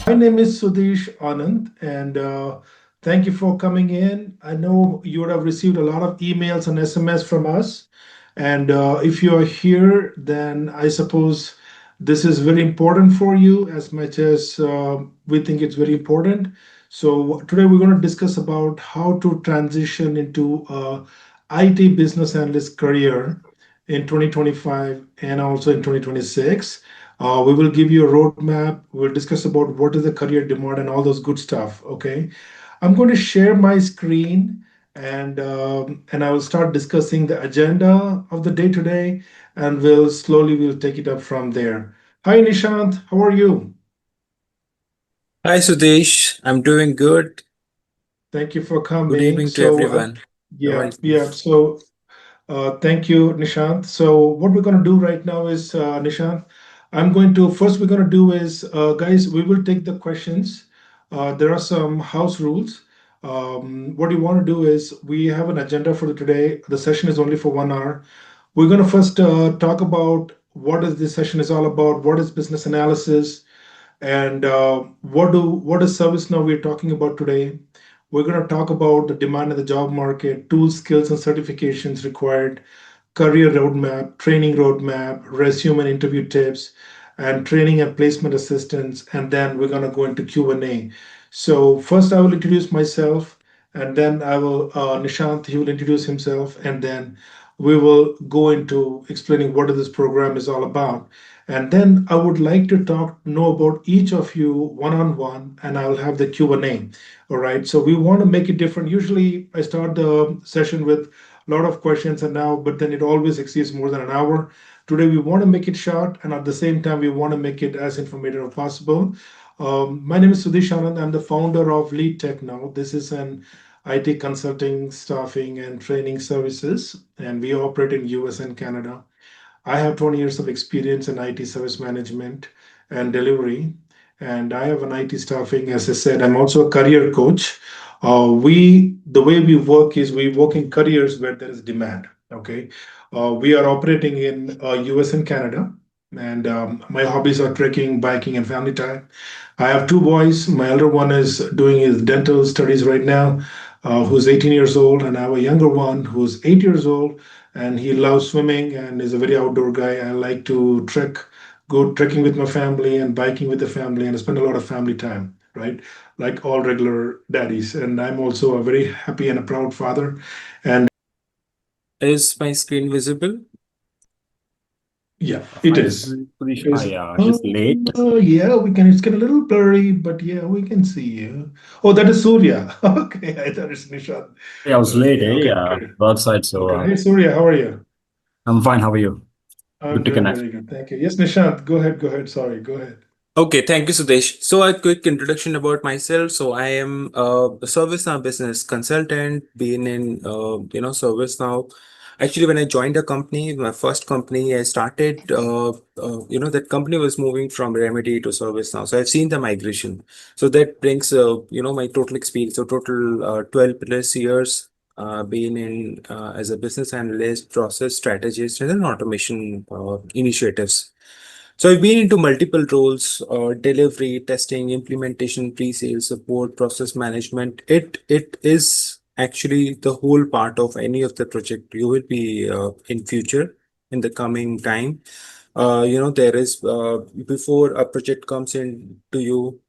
My name is Sudesh Anand, and thank you for coming in. I know you would have received a lot of emails and SMS from us. And if you are here, then I suppose this is very important for you as much as we think it's very important. So today we're going to discuss about how to transition into IT business analyst career in 2025 and also in 2026. We will give you a roadmap. We'll discuss about what is the career demand and all those good stuff. Okay. I'm going to share my screen and I will start discussing the agenda of the day today, and we'll take it up from there. Hi Nishant, how are you? Hi Sudesh, I'm doing good. Thank you for Good coming. evening to So everyone. How are yeah, you? yeah. So thank you, Nishant. So what we're going to do right now is, Nishant, we're going to do is, guys, we will take the questions. There are some house rules. What you want to do is, we have an agenda for today. The session is only for 1 hour. We're going to first talk about what is this session is all about, what is business analysis, and what is ServiceNow we're talking about today. We're going to talk about the demand in the job market, tools, skills, and certifications required, career roadmap, training roadmap, resume and interview tips, and training and placement assistance. And then we're going to go into Q&A. So first I will introduce myself, and then Nishant, he will introduce himself, and then we will go into explaining what this program is all about. And then I would like to know about each of you one on one, and I'll have the Q&A. All right. So we want to make it different. Usually I start the session with a lot of questions and now, but then it always exceeds more than an hour. Today we want to make it short, and at the same time we want to make it as informative as possible. My name is Sudesh Anand. I'm the founder of Leadtecno. This is an IT consulting, staffing, and training services, and we operate in US and Canada. I have 20 years of experience in IT service management and delivery, and I have an IT staffing. As I said, I'm also a career coach. The way we work is we work in careers where there is demand. Okay, we are operating in US and Canada, and my hobbies are trekking, biking, and family time. I have two boys. My elder one is doing his dental studies right now, who's 18 years old, and I have a younger one who's 8 years old, and he loves swimming and is a very outdoor guy. I like to go trekking with my family and biking with the family, and I spend a lot of family time, right? Like all regular daddies. And I'm also a very happy and a proud father. And Is my screen visible? yeah, it Hi, is. Sudesh. It is. It is late. Yeah, we can. It's getting a little blurry, but yeah, we can see you. Oh, that is Surya. Okay, I thought it's Nishant. Yeah, I was late, Okay, eh? okay, great. Outside, so Okay, hey Surya, how are you? I'm fine. How are you? I'm Good to doing connect. very good, thank you. Yes, Nishant, go ahead, go ahead. Sorry, go ahead. Okay, thank you, Sudesh. So a quick introduction about myself. So I am a ServiceNow business consultant, been in ServiceNow. Actually, when I joined the company, my first company, I started that company was moving from Remedy to ServiceNow. So I've seen the migration. So that brings my total experience. So total 12 plus years been in as a business analyst, process strategist, and then automation initiatives. So I've been into multiple roles: delivery, testing, implementation, pre-sales, support, process management. It is actually the whole part of any of the project you will be in future in the coming time. There is before a project comes in to you,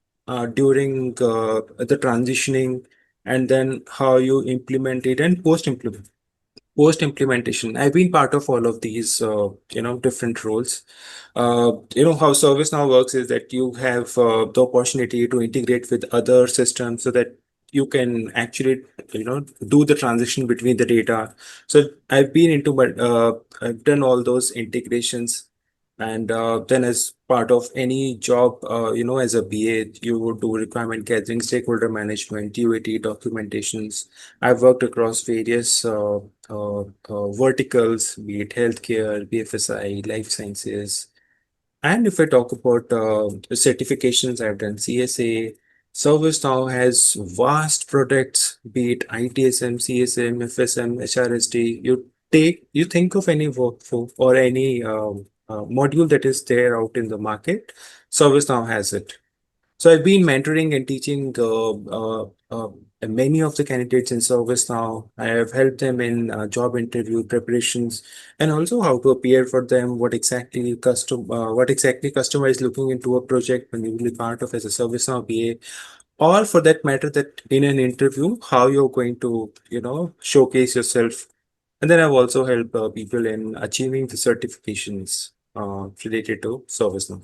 during the transitioning, and then how you implement it, and post implementation. I've been part of all of these different roles. How ServiceNow works is that you have the opportunity to integrate with other systems so that you can actually do the transition between the data. So I've been into, but I've done all those integrations. And then as part of any job, as a BA, you would do requirement gathering, stakeholder management, UAT documentations. I've worked across various verticals, be it healthcare, BFSI, life sciences. And if I talk about certifications, I've done CSA. ServiceNow has vast products, be it ITSM, CSM, FSM, HRSD. You think of any workflow or any module that is there out in the market, ServiceNow has it. So I've been mentoring and teaching many of the candidates in ServiceNow. I have helped them in job interview preparations and also how to appear for them, what exactly customer is looking into a project when you will be part of as a ServiceNow BA, or for that matter, that in an interview, how you're going to, showcase yourself. And then I've also helped people in achieving the certifications related to ServiceNow.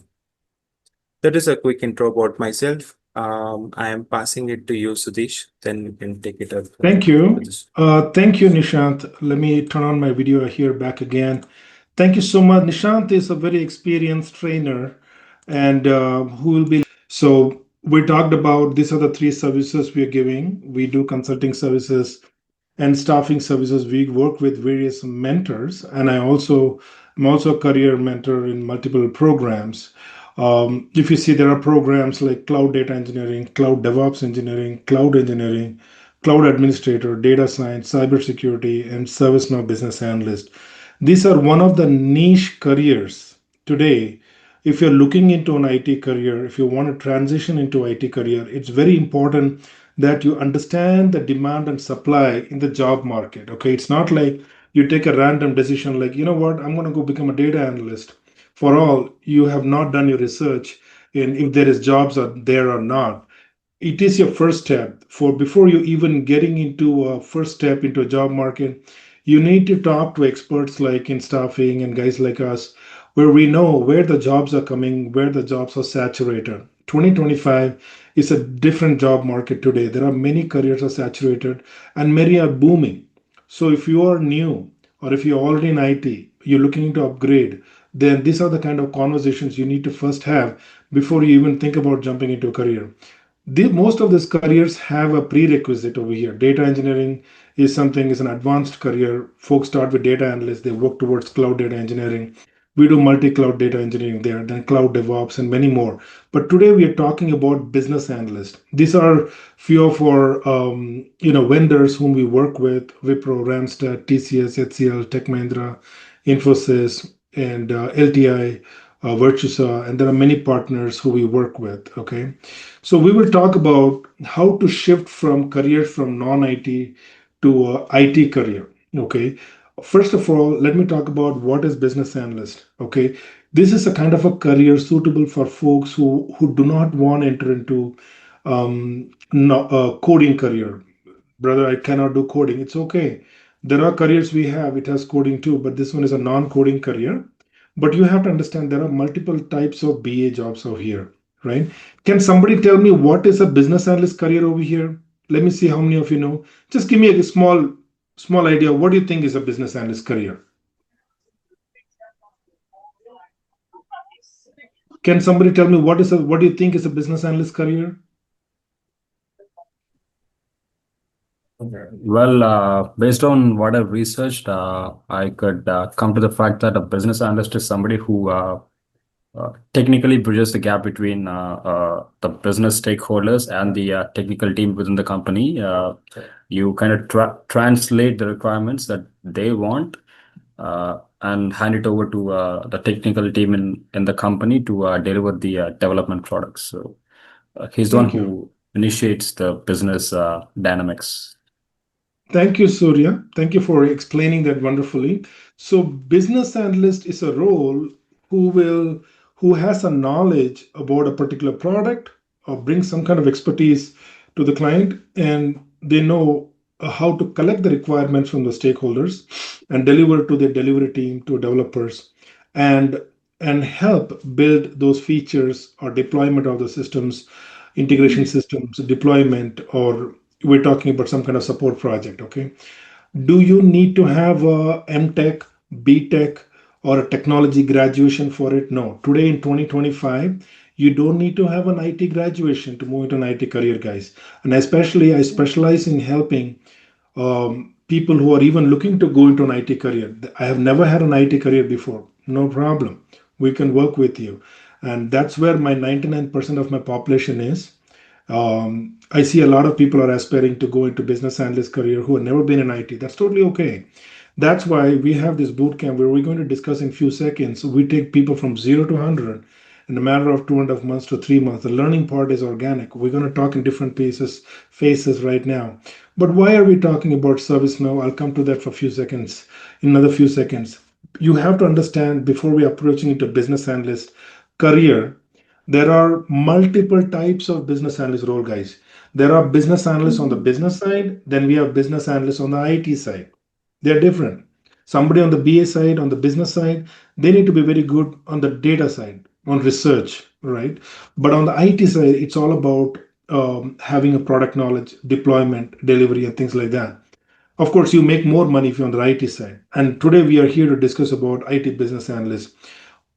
That is a quick intro about myself. I am passing it to you, Sudesh. Then you can take it up Thank with you. this. Thank you, Nishant. Let me turn on my video here back again. Thank you so much. Nishant is a very experienced trainer and who will be. So, we talked about these are the three services we are giving. We do consulting services and staffing services. We work with various mentors, and I'm also a career mentor in multiple programs. If you see, there are programs like cloud data engineering, cloud DevOps engineering, cloud administrator, data science, cybersecurity, and ServiceNow Business Analyst. These are one of the niche careers today. If you're looking into an IT career, if you want to transition into IT career, it's very important that you understand the demand and supply in the job market. Okay, it's not like you take a random decision like, you know what, I'm going to go become a data analyst. For all you have not done your research in if there is jobs are there or not. It is your first step. For before you even getting into a first step into a job market, you need to talk to experts like in staffing and guys like us, where we know where the jobs are coming, where the jobs are saturated. 2025 is a different job market today. There are many careers are saturated and many are booming. So if you are new or if you're already in IT, you're looking to upgrade, then these are the kind of conversations you need to first have before you even think about jumping into a career. Most of these careers have a prerequisite over here. Data engineering is an advanced career. Folks start with data analysts, they work towards cloud data engineering. We do multi-cloud data engineering there, then cloud DevOps and many more. But today we are talking about business analysts. These are few of our vendors whom we work with: Wipro, Randstad, TCS, HCL, Tech Mahindra, Infosys, and LTI, Virtusa, and there are many partners who we work with. Okay, so we will talk about how to shift from career from non-IT to IT career. Okay. First of all, let me talk about what is business analyst. Okay. This is a kind of a career suitable for folks who do not want to enter into no, coding career. Brother, I cannot do coding. It's okay. There are careers we have, it has coding too, but this one is a non-coding career. But you have to understand there are multiple types of BA jobs over here, right? Can somebody tell me what is a business analyst career over here? Let me see how many of you know. Just give me a small idea. What do you think is a business analyst career? Can somebody tell me what do you think is a business analyst career? Well, based on what I've researched, I could come to the fact that a business analyst is somebody who technically bridges the gap between the business stakeholders and the technical team within the company. You kind of translate the requirements that they want and hand it over to the technical team in the company to deliver the development products. So he's the one Thank you. who initiates the business dynamics. Thank you, Surya. Thank you for explaining that wonderfully. So, business analyst is a role who has a knowledge about a particular product or brings some kind of expertise to the client, and they know how to collect the requirements from the stakeholders and deliver to their delivery team, to developers, and and help build those features or deployment of the systems, integration systems, deployment, or we're talking about some kind of support project. Okay, do you need to have a MTech, BTech, or a technology graduation for it? No. Today in 2025, you don't need to have an IT graduation to move into an IT career, guys. And especially, I specialize in helping people who are even looking to go into an IT career. I have never had an IT career before. No problem. We can work with you. And that's where my 99% of my population is. I see a lot of people are aspiring to go into business analyst career who have never been in IT. That's totally okay. That's why we have this boot camp where we're going to discuss in few seconds. So we take people from 0 to 100 in a matter of 2.5 months to 3 months. The learning part is organic. We're going to talk in different phases right now. But why are we talking about service now? I'll come to that for a few seconds, in another few seconds. You have to understand before we approaching into business analyst career, there are multiple types of business analyst role, guys. There are business analysts on the business side, then we have business analysts on the IT side. They're different. Somebody on the BA side, on the business side, they need to be very good on the data side, on research, right? But on the IT side, it's all about having a product knowledge, deployment, delivery, and things like that. Of course, you make more money if you're on the IT side. And today we are here to discuss about IT business analysts.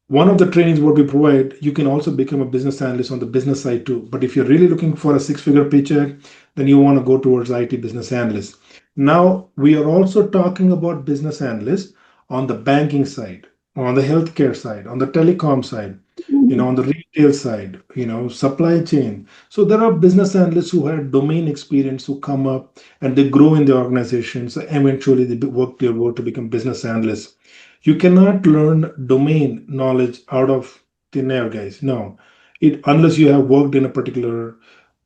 One of the trainings what we provide, you can also become a business analyst on the business side too. But if you're really looking for a six-figure paycheck, then you want to go towards IT business analyst. Now we are also talking about business analysts on the banking side, on the healthcare side, on the telecom side, on the retail side, supply chain. So there are business analysts who have domain experience who come up and they grow in the organization. So eventually they work their way to become business analysts. You cannot learn domain knowledge out of thin air, guys. No, it unless you have worked in a particular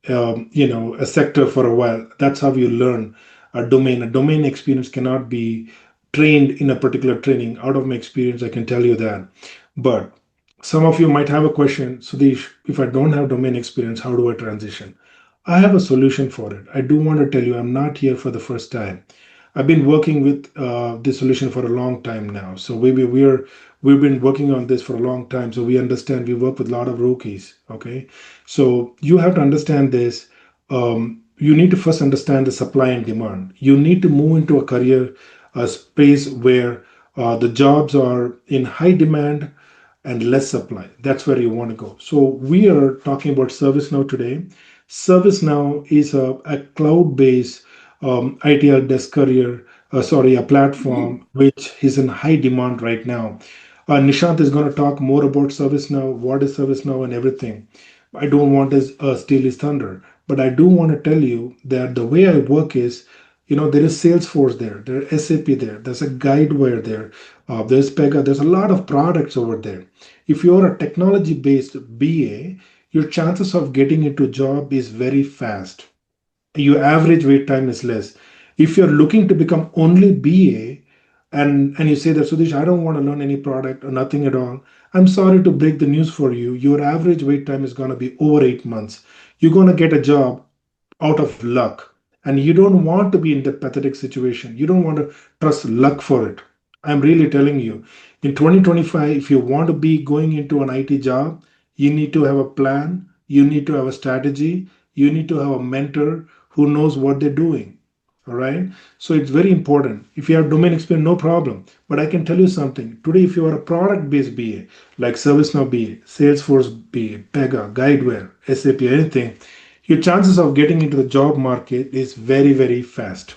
a sector for a while. That's how you learn a domain. A domain experience cannot be trained in a particular training. Out of my experience, I can tell you that. But some of you might have a question, Sudesh, if I don't have domain experience, how do I transition? I have a solution for it. I do want to tell you, I'm not here for the first time. I've been working with this solution for a long time now. So we've been working on this for a long time. So we understand. We work with a lot of rookies. Okay, so you have to understand this. You need to first understand the supply and demand. You need to move into a career space where the jobs are in high demand and less supply. That's where you want to go. So we are talking about ServiceNow today. ServiceNow is a cloud-based IT desk career, a platform which is in high demand right now. Nishant is going to talk more about ServiceNow, what is ServiceNow, and everything. I don't want to steal his thunder, but I do want to tell you that the way I work is, there is Salesforce there, there's SAP there, there's a Guidewire there, there's Pega, there's a lot of products over there. If you're a technology-based BA, your chances of getting into a job is very fast. Your average wait time is less. If you're looking to become only BA and you say that, Sudesh, I don't want to learn any product or nothing at all, I'm sorry to break the news for you. Your average wait time is going to be over 8 months. You're going to get a job out of luck. And you don't want to be in that pathetic situation. You don't want to trust luck for it. I'm really telling you. In 2025, if you want to be going into an IT job, you need to have a plan, you need to have a strategy, you need to have a mentor who knows what they're doing. All right. So it's very important. If you have domain experience, no problem. But I can tell you something. Today, if you are a product based BA, like ServiceNow BA, Salesforce BA, Pega, Guideware, SAP, anything, your chances of getting into the job market is very, very fast.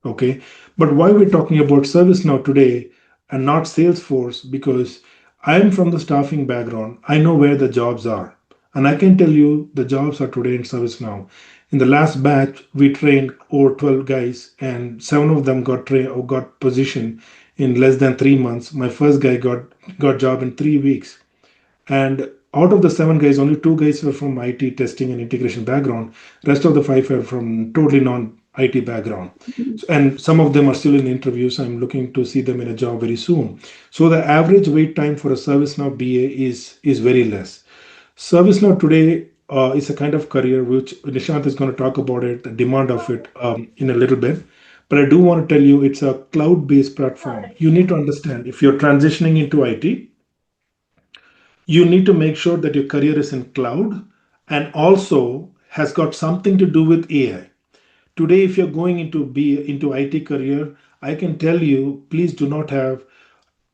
Okay. But why we're talking about ServiceNow today and not Salesforce? Because I'm from the staffing background. I know where the jobs are. And I can tell you the jobs are today in ServiceNow. In the last batch, we trained over 12 guys, and seven of them got trained or got position in less than 3 months. My first guy got job in 3 weeks. And out of the seven guys, only two guys were from IT testing and integration background. Rest of the five were from totally non-IT background. And some of them are still in interviews. I'm looking to see them in a job very soon. So the average wait time for a ServiceNow BA is very less. ServiceNow today is a kind of career which Nishant is going to talk about it, the demand of it in a little bit. But I do want to tell you it's a cloud-based platform. You need to understand if you're transitioning into IT, you need to make sure that your career is in cloud and also has got something to do with AI. Today, if you're going into IT career, I can tell you, please do not have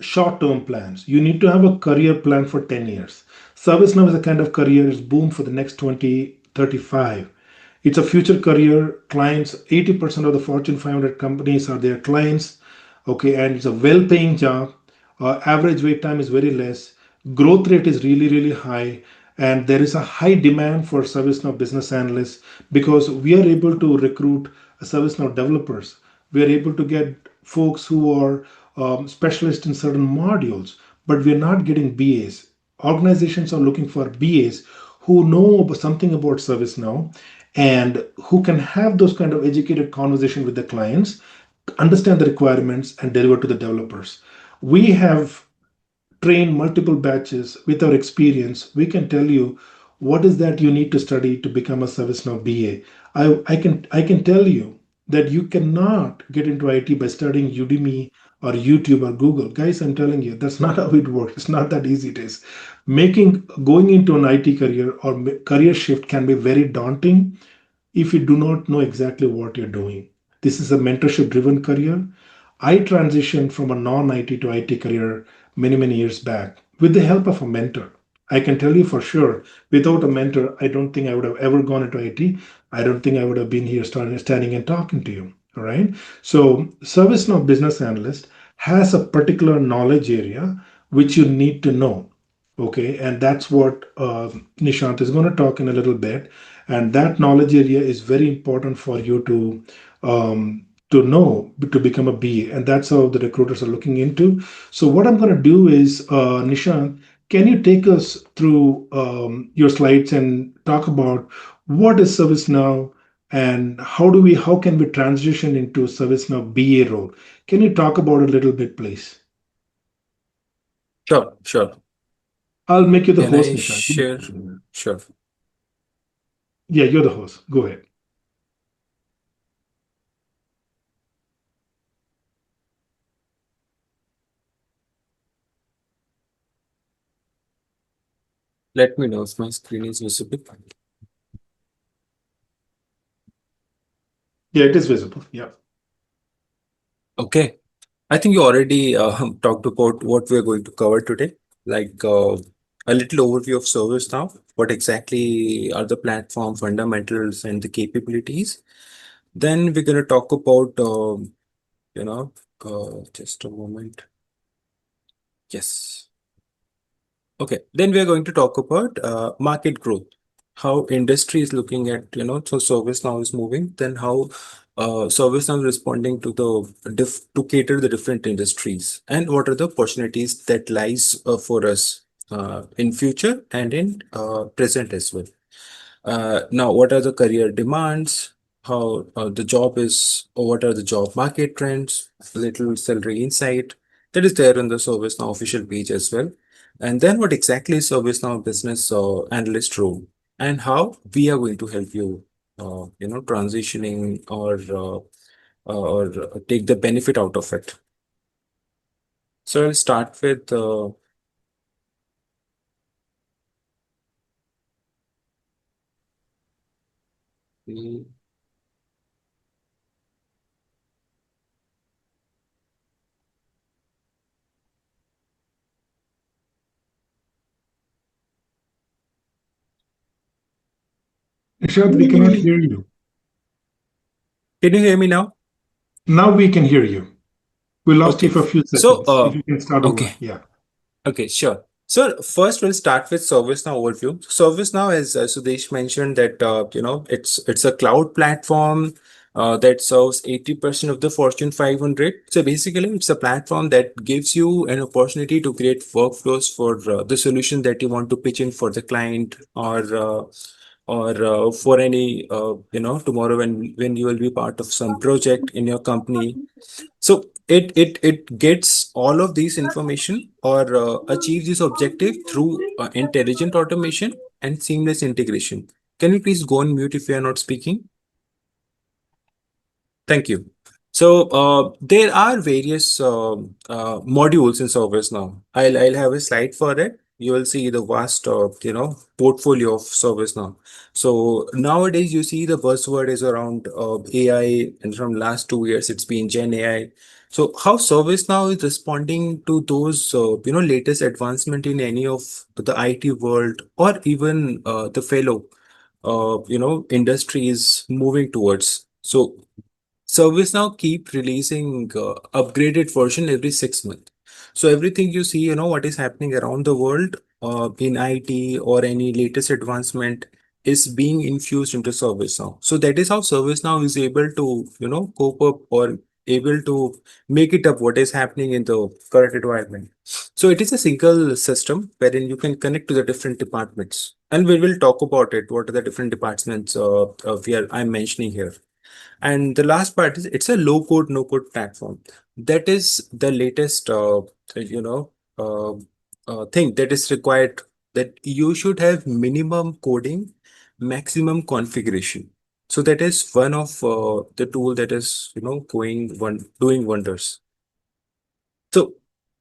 short-term plans. You need to have a career plan for 10 years. ServiceNow is a kind of career is boom for the next 2035. It's a future career. Clients, 80% of the Fortune 500 companies are their clients. Okay, and it's a well-paying job. Average wait time is very less. Growth rate is really, really high. And there is a high demand for ServiceNow business analysts because we are able to recruit ServiceNow developers. We are able to get folks who are specialists in certain modules, but we are not getting BAs. Organizations are looking for BAs who know something about ServiceNow and who can have those kind of educated conversation with the clients, understand the requirements, and deliver to the developers. We have trained multiple batches with our experience. We can tell you what is that you need to study to become a ServiceNow BA. I can tell you that you cannot get into IT by studying Udemy or YouTube or Google. Guys, I'm telling you, that's not how it works. It's not that easy it is. Going into an IT career or career shift can be very daunting if you do not know exactly what you're doing. This is a mentorship driven career. I transitioned from a non IT to IT career many, many years back with the help of a mentor. I can tell you for sure, without a mentor, I don't think I would have ever gone into IT. I don't think I would have been here standing and talking to you. All right. So, ServiceNow Business Analyst has a particular knowledge area which you need to know. Okay. And that's what Nishant is going to talk in a little bit, and that knowledge area is very important for you to know to become a BA, and that's how the recruiters are looking into. So what I'm going to do is, Nishant, can you take us through your slides and talk about what is ServiceNow and how can we transition into ServiceNow BA role? Can you talk about it a little bit, please? Sure, sure. I'll make you the Can host, I Nishant. share? Sure. Yeah, you're the host. Go ahead. Let me know if my screen is visible. Yeah, it is visible. Yeah. Okay. I think you already talked about what we're going to cover today, like a little overview of ServiceNow, what exactly are the platform fundamentals and the capabilities. Then we're going to talk about, you know, just a moment. Yes. Okay. Then we are going to talk about market growth, how industry is looking at, so ServiceNow is moving, then how ServiceNow is responding to to cater the different industries, and what are the opportunities that lies for us in future and in present as well. Now, what are the career demands? How the job is, or what are the job market trends? A little salary insight that is there on the ServiceNow official page as well. And then, what exactly is ServiceNow Business Analyst role, and how we are going to help you, transitioning or take the benefit out of it. So I'll start with. Mm, Nishant, we cannot hear you. Can you hear me now? Now we can hear you. We lost you Okay. for a few So, seconds. If you can start over. okay. Yeah. Okay, sure. So first we'll start with ServiceNow overview. ServiceNow, as Sudesh mentioned, that it's a cloud platform that serves 80% of the Fortune 500. So basically, it's a platform that gives you an opportunity to create workflows for the solution that you want to pitch in for the client, or for any tomorrow when you will be part of some project in your company. So it gets all of these information or achieves this objective through intelligent automation and seamless integration. Can you please go on mute if you are not speaking? Thank you. So there are various modules in ServiceNow. I'll have a slide for it. You will see the vast portfolio of ServiceNow. So nowadays you see the buzzword is around AI, and from last 2 years it's been Gen AI. So how ServiceNow is responding to those latest advancement in any of the IT world, or even the fellow industry is moving towards. So ServiceNow keep releasing upgraded version every 6 months. So everything you see, what is happening around the world in IT or any latest advancement is being infused into ServiceNow. So that is how ServiceNow is able to, cope up or able to make it up what is happening in the current environment. So it is a single system wherein you can connect to the different departments, and we will talk about it. What are the different departments I'm mentioning here? And the last part is it's a low code, no code platform. That is the latest, you know, uh, thing that is required, that you should have minimum coding, maximum configuration. So that is one of the tool that is, doing wonders. So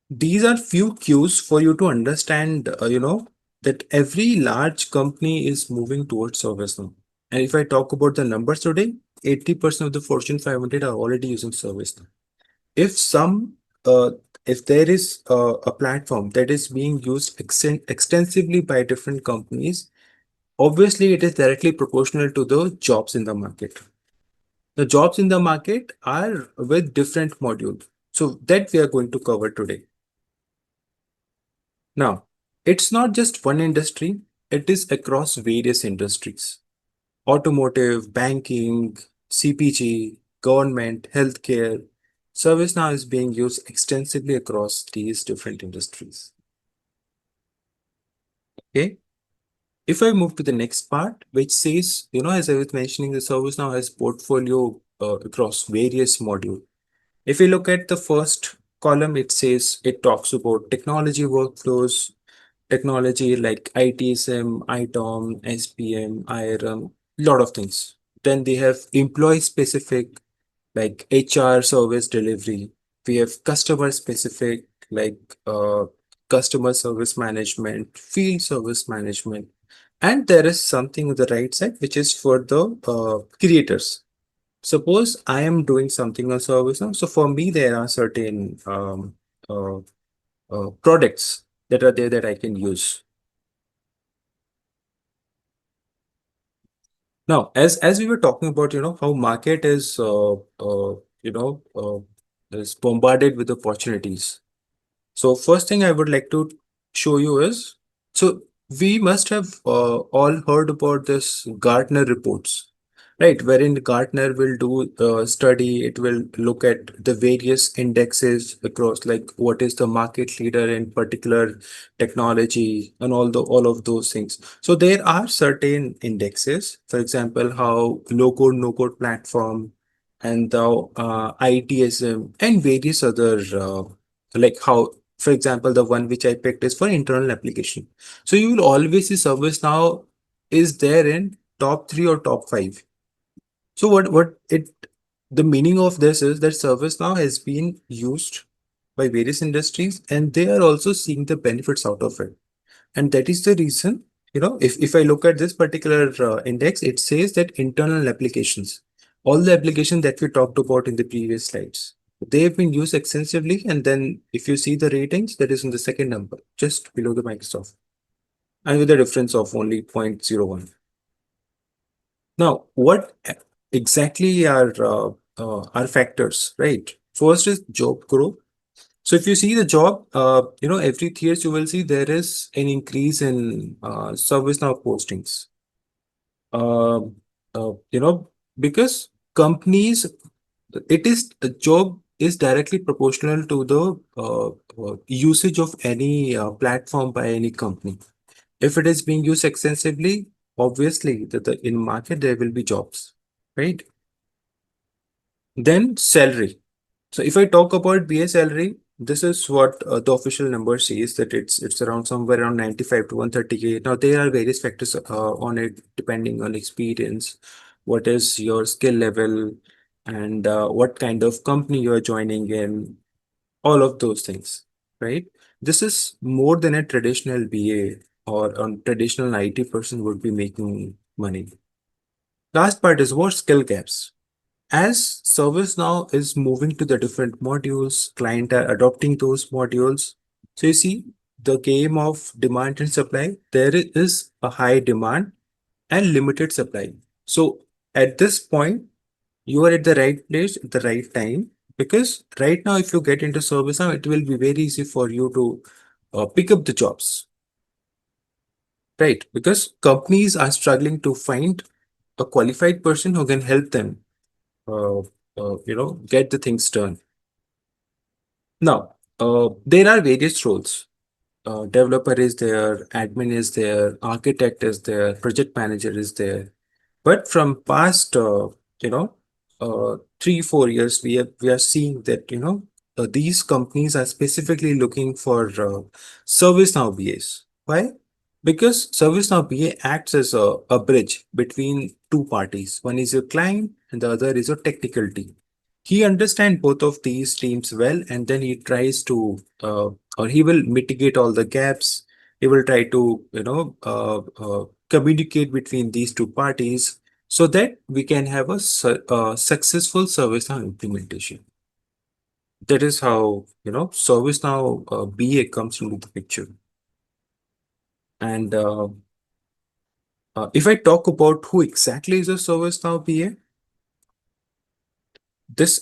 these are few cues for you to understand, that every large company is moving towards service now. And if I talk about the numbers today, 80% of the Fortune 500 are already using service now. If some, if there is a platform that is being used extensively by different companies, obviously it is directly proportional to the jobs in the market. The jobs in the market are with different modules. So that we are going to cover today. Now, it's not just one industry, it is across various industries: automotive, banking, CPG, government, healthcare. ServiceNow is being used extensively across these different industries. Okay. If I move to the next part, which says, as I was mentioning, the ServiceNow has portfolio across various modules. If you look at the first column, it talks about technology workflows, technology like ITSM, ITOM, SPM, IRM, lot of things. Then they have employee specific like HR service delivery. We have customer specific like customer service management, field service management. And there is something on the right side, which is for the creators. Suppose I am doing something on ServiceNow. So for me, there are certain uh, products that are there that I can use. Now, as we were talking about, how market is bombarded with opportunities. So first thing I would like to show you is, so we must have all heard about this Gartner reports, right? Wherein Gartner will do a study, it will look at the various indexes across, like what is the market leader in particular technology and all of those things. So there are certain indexes, for example, how low code, no code platform, and the ITSM and various other like how, for example, the one which I picked is for internal application. So you will always see ServiceNow is there in top 3 or top 5. So the meaning of this is that ServiceNow has been used by various industries and they are also seeing the benefits out of it. And that is the reason, if I look at this particular index, it says that internal applications, all the applications that we talked about in the previous slides, they have been used extensively. And then if you see the ratings, that is in the second number, just below the Microsoft, and with a difference of only 0.01. Now, what exactly are factors, right? First is job growth. So if you see the job, every 3 years you will see there is an increase in ServiceNow postings. Uh, because companies, the job is directly proportional to the usage of any platform by any company. If it is being used extensively, obviously in market there will be jobs, right? Then salary. So if I talk about BA salary, this is what the official number says, that it's around somewhere around 95 to 130K. Now there are various factors on it depending on experience, what is your skill level, and what kind of company you are joining in, all of those things, right? This is more than a traditional BA or a traditional IT person would be making money. Last part is what skill gaps. As ServiceNow is moving to the different modules, client are adopting those modules. So you see the game of demand and supply, there is a high demand and limited supply. So at this point, you are at the right place at the right time, because right now, if you get into ServiceNow, it will be very easy for you to pick up the jobs, right? Because companies are struggling to find a qualified person who can help them get the things done. Now, there are various roles. Developer is there, admin is there, architect is there, project manager is there. But from past, 3-4 years, we are seeing that these companies are specifically looking for ServiceNow BAs. Why? Because ServiceNow BA acts as a bridge between two parties. One is your client, and the other is your technical team. He understands both of these teams well, and then he tries to, or he will mitigate all the gaps. He will try to, communicate between these two parties so that we can have a successful ServiceNow implementation. That is how ServiceNow BA comes into the picture. And if I talk about who exactly is a ServiceNow BA,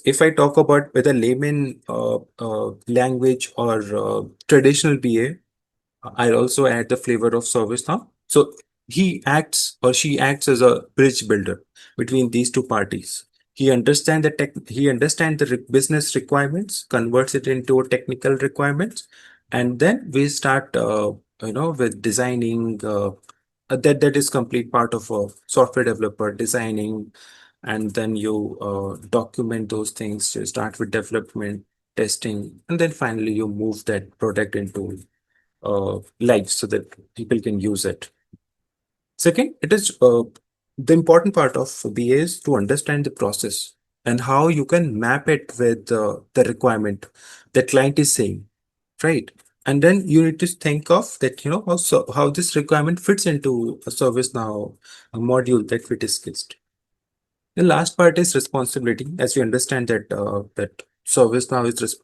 if I talk about whether layman language or traditional BA, I'll also add the flavor of ServiceNow. So he acts or she acts as a bridge builder between these two parties. He understands the business requirements, converts it into technical requirements, and then we start with designing. That is complete part of a software developer designing, and then you document those things. You start with development, testing, and then finally you move that product into live so that people can use it. Second, it is the important part of BA is to understand the process and how you can map it with the requirement the client is saying, right? And then you need to think of that, how this requirement fits into a ServiceNow a module that we discussed. The last part is responsibility. As we understand that ServiceNow is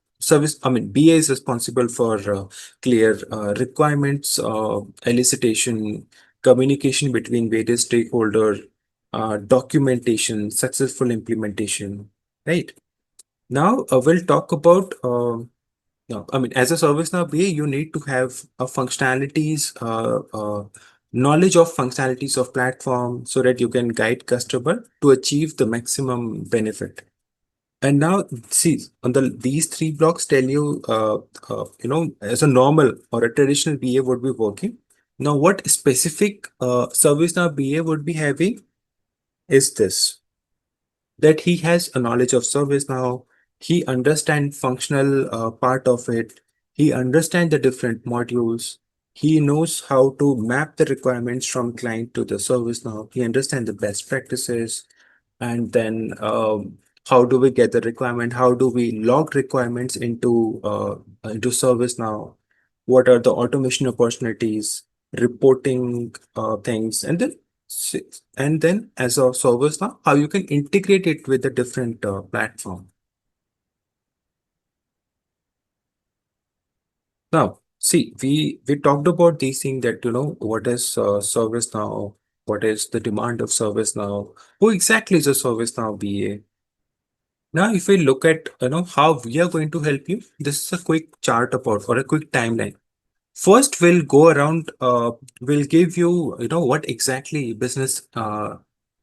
BA is responsible for clear requirements, elicitation, communication between various stakeholders, documentation, successful implementation. Right now, we'll talk about. No, as a ServiceNow BA, you need to have knowledge of functionalities of platform so that you can guide customer to achieve the maximum benefit. And now, see, these three blocks tell you, as a normal or a traditional BA would be working. Now, what specific ServiceNow BA would be having is this, that he has a knowledge of ServiceNow, he understands functional part of it, he understands the different modules, he knows how to map the requirements from client to the ServiceNow, he understands the best practices, and then how do we get the requirement, how do we log requirements into ServiceNow, what are the automation opportunities, reporting things, and then as a service now, how you can integrate it with the different platform. Now, see, we talked about these things that what is service now, what is the demand of service now, who exactly is a service now BA. Now, if we look at how we are going to help you, this is a quick chart about or a quick timeline. First, we'll go around, we'll give you, what exactly business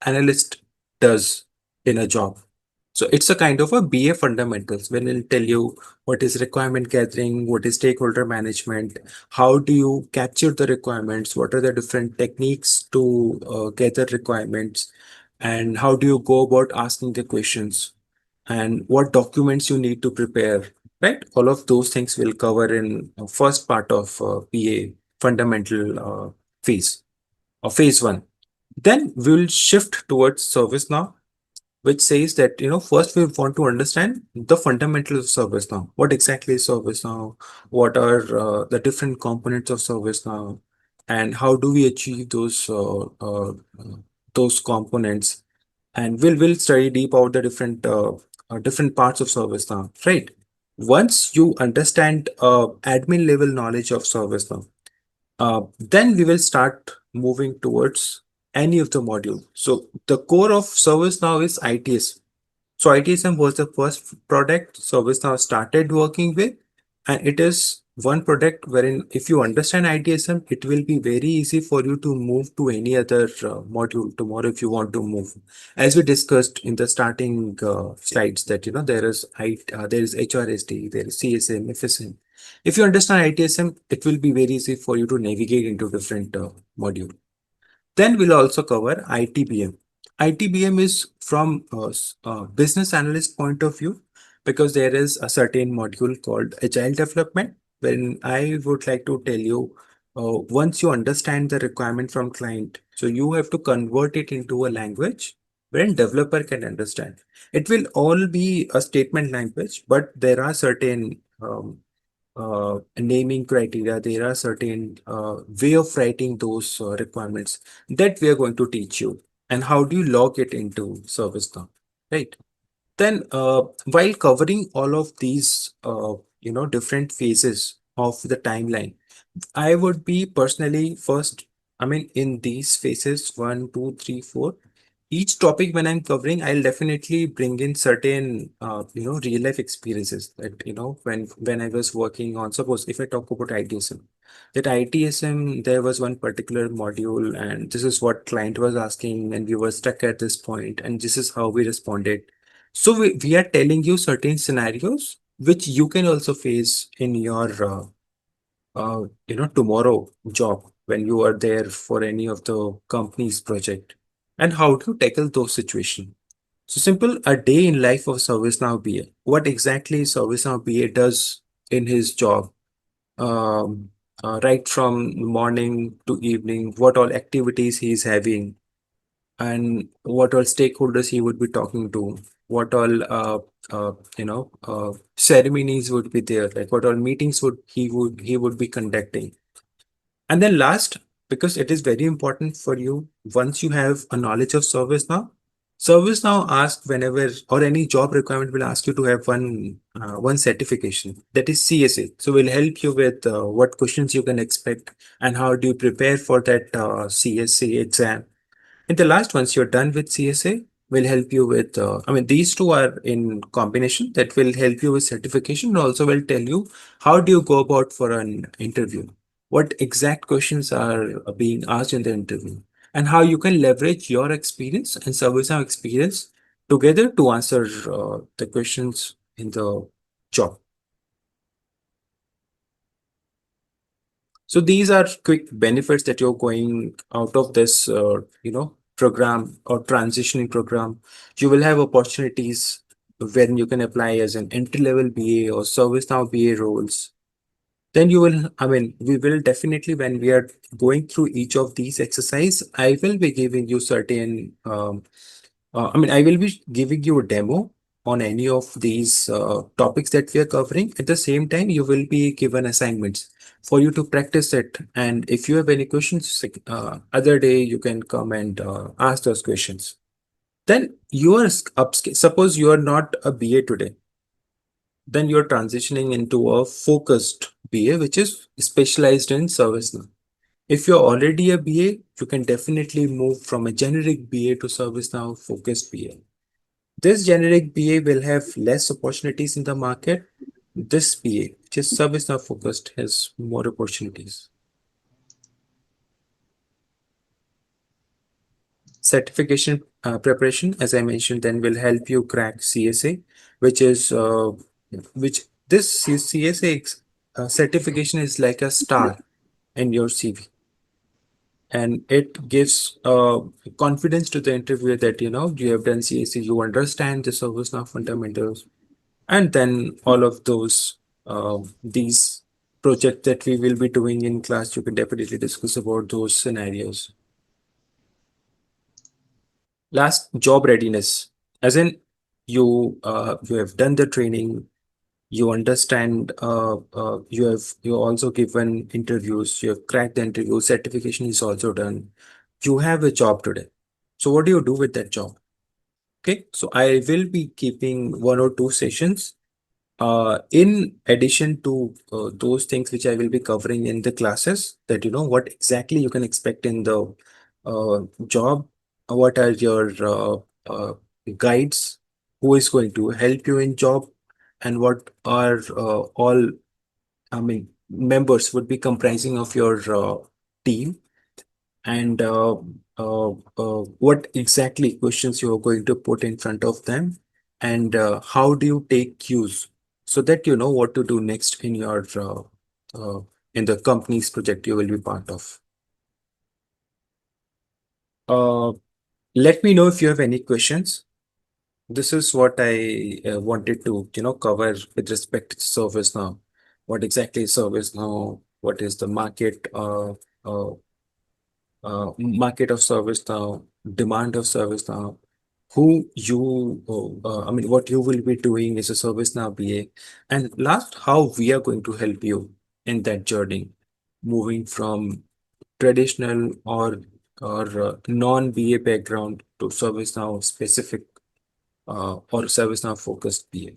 analyst does in a job. So it's a kind of a BA fundamentals when it'll tell you what is requirement gathering, what is stakeholder management, how do you capture the requirements, what are the different techniques to gather requirements, and how do you go about asking the questions, and what documents you need to prepare, right? All of those things will cover in first part of PA fundamental phase or phase one. Then we'll shift towards ServiceNow, which says that first we want to understand the fundamentals of ServiceNow. What exactly is ServiceNow? What are the different components of ServiceNow, and how do we achieve those components? And we'll study deep about the different parts of ServiceNow, right? Once you understand admin level knowledge of ServiceNow, then we will start moving towards any of the module. So the core of ServiceNow is ITSM. So ITSM was the first product ServiceNow started working with, and it is one product wherein if you understand ITSM, it will be very easy for you to move to any other module tomorrow if you want to move. As we discussed in the starting slides, that there is HRSD, there is CSM, FSM. If you understand ITSM, it will be very easy for you to navigate into different module. Then we'll also cover ITBM. ITBM is from a business analyst point of view, because there is a certain module called agile development. When I would like to tell you, once you understand the requirement from client, so you have to convert it into a language wherein developer can understand. It will all be a statement language, but there are certain naming criteria, there are certain way of writing those requirements that we are going to teach you, and how do you log it into ServiceNow, right? Then, while covering all of these, different phases of the timeline, I would be personally first, I mean, in these phases, one, two, three, four, each topic when I'm covering, I'll definitely bring in certain, real life experiences that, when I was working on, suppose if I talk about ITSM, that ITSM, there was one particular module and this is what client was asking and we were stuck at this point and this is how we responded. So we are telling you certain scenarios which you can also face in your tomorrow job when you are there for any of the company's project, and how to tackle those situations. So simple, a day in life of ServiceNow BA. What exactly ServiceNow BA does in his job, right from morning to evening, what all activities he's having, and what all stakeholders he would be talking to, what all ceremonies would be there, like what all meetings would be conducting. And then last, because it is very important for you, once you have a knowledge of ServiceNow, ServiceNow asks whenever, or any job requirement will ask you to have one certification, that is CSA. So we'll help you with what questions you can expect and how do you prepare for that CSA exam. In the last, once you're done with CSA, we'll help you with, these two are in combination that will help you with certification and also will tell you how do you go about for an interview, what exact questions are being asked in the interview, and how you can leverage your experience and ServiceNow experience together to answer the questions in the job. So these are quick benefits that you're going out of this, program or transitioning program. You will have opportunities when you can apply as an entry-level BA or ServiceNow BA roles. Then you will, we will definitely, when we are going through each of these exercise, I will be giving you certain, I will be giving you a demo on any of these topics that we are covering. At the same time, you will be given assignments for you to practice it. And if you have any questions, other day you can come and ask those questions. Then you are upskill. Suppose you are not a BA today, then you're transitioning into a focused BA, which is specialized in ServiceNow. If you're already a BA, you can definitely move from a generic BA to ServiceNow focused BA. This generic BA will have less opportunities in the market. This BA, which is ServiceNow focused, has more opportunities. Certification preparation, as I mentioned, then will help you crack CSA, which is which this CSA certification is like a star in your CV, and it gives confidence to the interviewer that you have done CSA, you understand the ServiceNow fundamentals, and then all of those these projects that we will be doing in class, you can definitely discuss about those scenarios. Last, job readiness, as in you have done the training, you understand, you also given interviews, you have cracked the interview, certification is also done, you have a job today. So what do you do with that job? Okay, so I will be keeping one or two sessions in addition to those things which I will be covering in the classes, that what exactly you can expect in the job, what are your guides, who is going to help you in job, and what are all, members would be comprising of your team, and what exactly questions you are going to put in front of them, and how do you take cues so that you know what to do next in your uh, in the company's project you will be part of. Uh, Let me know if you have any questions. This is what I wanted to, cover with respect to ServiceNow. What exactly is ServiceNow? What is the uh, market of ServiceNow, demand of ServiceNow, who you, I mean, what you will be doing as a ServiceNow BA, and last, how we are going to help you in that journey, moving from traditional or non-BA background to ServiceNow specific or ServiceNow focused BA.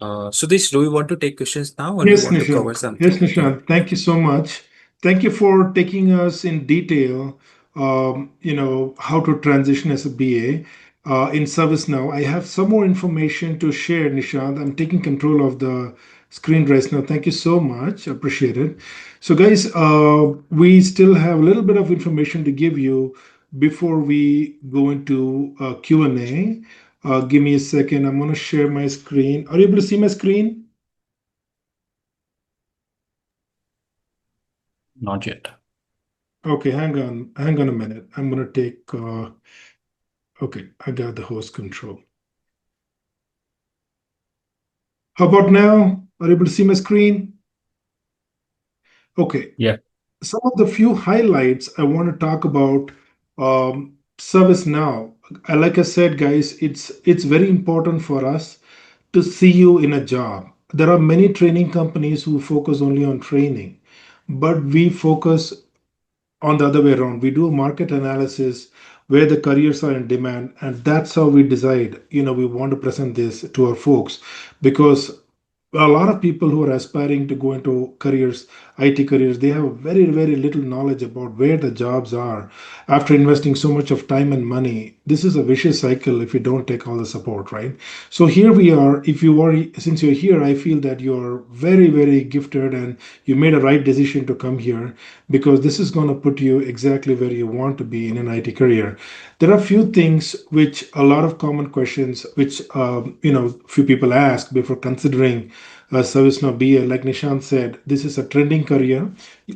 Sudesh, do you want to take questions now, or you Yes, want to cover Nishant. Yes, something? Yeah. Nishant. Thank you so much. Thank you for taking us in detail. How to transition as a BA in ServiceNow. I have some more information to share, Nishant. I'm taking control of the screen right now. Thank you so much. Appreciate it. So, guys, we still have a little bit of information to give you before we go into Q&A. Give me a second. I'm going to share my screen. Are you able to see my screen? Not yet. Okay, hang on a minute. I'm gonna take, okay, I got the host control. How about now? Are you able to see my screen? Okay, Yeah. some of the few highlights I want to talk about ServiceNow. Like I said, guys, it's very important for us to see you in a job. There are many training companies who focus only on training, but we focus on the other way around. We do a market analysis where the careers are in demand, and that's how we decide, we want to present this to our folks, because a lot of people who are aspiring to go into careers, IT careers, they have very, very little knowledge about where the jobs are after investing so much of time and money. This is a vicious cycle if you don't take all the support, right? So here we are. If you are, since you're here, I feel that you're very, very gifted and you made a right decision to come here, because this is going to put you exactly where you want to be in an IT career. There are few things which a lot of common questions which few people ask before considering ServiceNow BA. Like Nishant said, this is a trending career.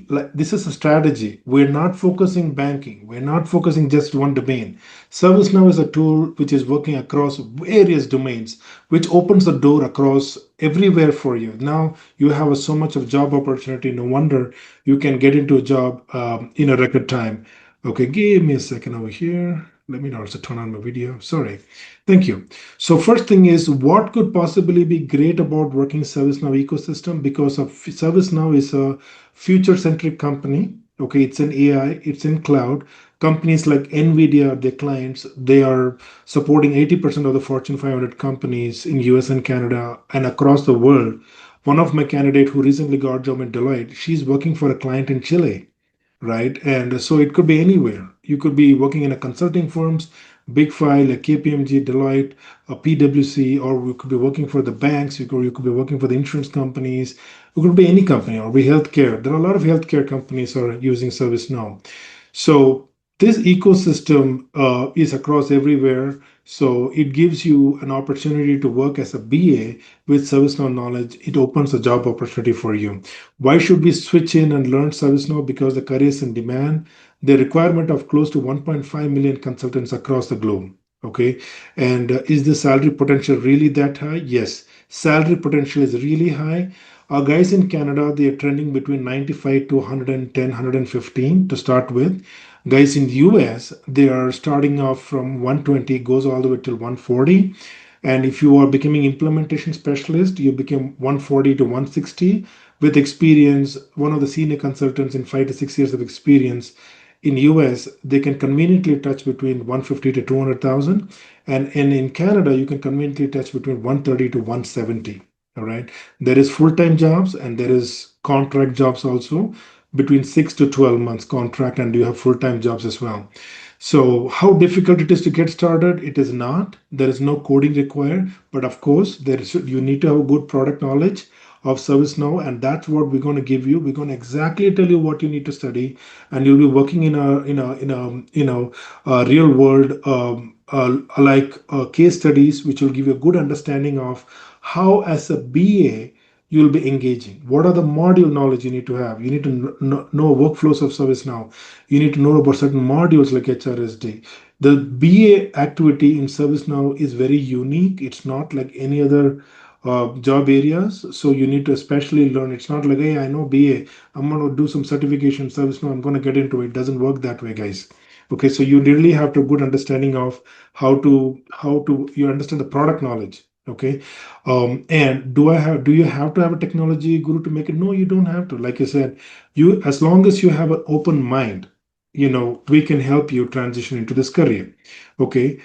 Like, this is a strategy. We're not focusing banking. We're not focusing just one domain. ServiceNow is a tool which is working across various domains, which opens the door across everywhere for you. Now you have so much of job opportunity. No wonder you can get into a job in a record time. Okay, give me a second over here. Let me also turn on my video. Sorry. Thank you. So first thing is, what could possibly be great about working ServiceNow ecosystem? Because of ServiceNow is a future-centric company. Okay, it's in AI, it's in cloud. Companies like NVIDIA, their clients, they are supporting 80% of the Fortune 500 companies in US and Canada and across the world. One of my candidate who recently got a job in Deloitte, she's working for a client in Chile, right? And so it could be anywhere. You could be working in a consulting firms, Big Five like KPMG, Deloitte, PwC, or you could be working for the banks. You could be working for the insurance companies. It could be any company, or be healthcare. There are a lot of healthcare companies are using ServiceNow. So this ecosystem is across everywhere. So it gives you an opportunity to work as a BA with ServiceNow knowledge. It opens a job opportunity for you. Why should we switch in and learn ServiceNow? Because the career is in demand. The requirement of close to 1.5 million consultants across the globe. Okay. And is the salary potential really that high? Yes. Salary potential is really high. Our guys in Canada, they are trending between 95 to 110, 115 to start with. Guys in the US, they are starting off from 120, goes all the way till 140. And if you are becoming implementation specialist, you become 140 to 160 with experience. One of the senior consultants in 5 to 6 years of experience in US, they can conveniently touch between 150 to 200,000. And in Canada, you can conveniently touch between 130 to 170. All right. There is full-time jobs and there is contract jobs also, between 6 to 12 months contract, and you have full-time jobs as well. So how difficult it is to get started? It is not. There is no coding required, but of course, you need to have good product knowledge. of ServiceNow, and that's what we're going to give you. We're going to exactly tell you what you need to study, and you'll be working in a real world case studies, which will give you a good understanding of how, as a BA, you'll be engaging. What are the module knowledge you need to have? You need to know workflows of ServiceNow. You need to know about certain modules like HRSD. The BA activity in ServiceNow is very unique. It's not like any other job areas. So you need to especially learn. It's not like, hey, I know BA. I'm going to do some certification ServiceNow. I'm going to get into it. It doesn't work that way, guys. Okay, so you really have to good understanding of how to you understand the product knowledge. Okay, and do you have to have a technology guru to make it? No, you don't have to. Like I said, you as long as you have an open mind, we can help you transition into this career. Okay,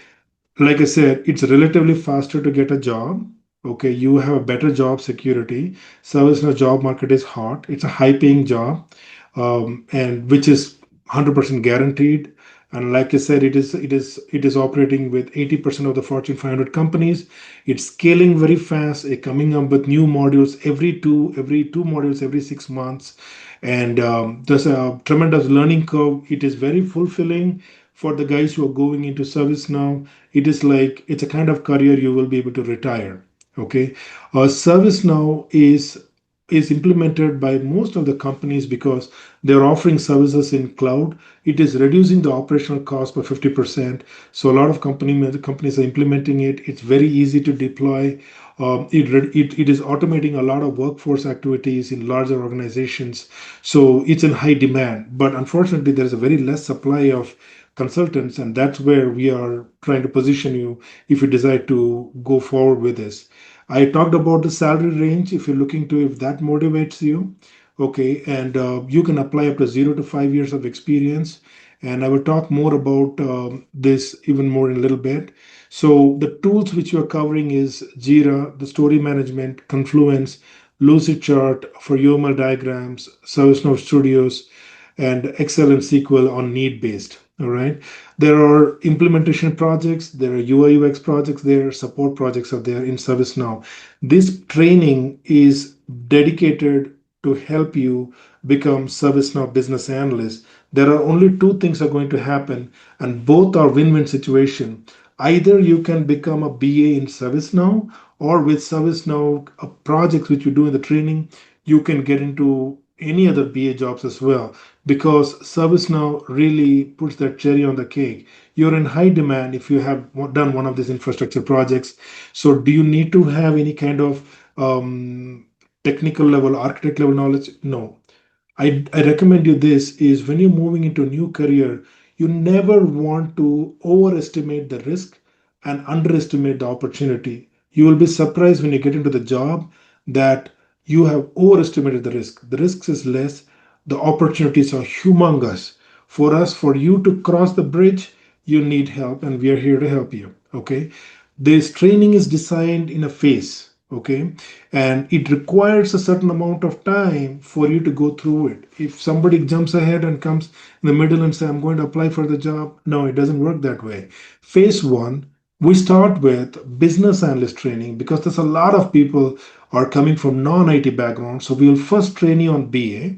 like I said, it's relatively faster to get a job. Okay, you have a better job security. ServiceNow job market is hot. It's a high paying job, and which is 100% guaranteed. And like I said, it is operating with 80% of the Fortune 500 companies. It's scaling very fast. It coming up with new modules every two modules every 6 months, and there's a tremendous learning curve. It is very fulfilling for the guys who are going into ServiceNow. It is like it's a kind of career you will be able to retire. Okay, ServiceNow is implemented by most of the companies because they're offering services in cloud. It is reducing the operational cost by 50%. So a lot of companies are implementing it. It's very easy to deploy. It is automating a lot of workforce activities in larger organizations. So it's in high demand. But unfortunately, there is a very less supply of consultants, and that's where we are trying to position you if you decide to go forward with this. I talked about the salary range. If you're looking to, if that motivates you, okay, and you can apply up to 0 to 5 years of experience. And I will talk more about this even more in a little bit. So the tools which you are covering is Jira, the story management, Confluence, Lucidchart for UML diagrams, ServiceNow Studios, and Excel and SQL on need based. All right. There are implementation projects, there are UI UX projects, there are support projects are there in ServiceNow. This training is dedicated to help you become ServiceNow business analyst. There are only two things are going to happen, and both are win-win situation. Either you can become a BA in ServiceNow, or with ServiceNow projects which you do in the training, you can get into any other BA jobs as well, because ServiceNow really puts that cherry on the cake. You're in high demand if you have done one of these infrastructure projects. So, do you need to have any kind of technical level, architect level knowledge? No. I recommend you this is when you're moving into a new career, you never want to overestimate the risk and underestimate the opportunity. You will be surprised when you get into the job that you have overestimated the risk. The risk is less, the opportunities are humongous. For us, for you to cross the bridge, you need help, and we are here to help you. Okay. This training is designed in a phase. Okay, and it requires a certain amount of time for you to go through it. If somebody jumps ahead and comes in the middle and say, I'm going to apply for the job, no, it doesn't work that way. Phase one, we start with business analyst training because there's a lot of people are coming from non-IT background. So we will first train you on BA.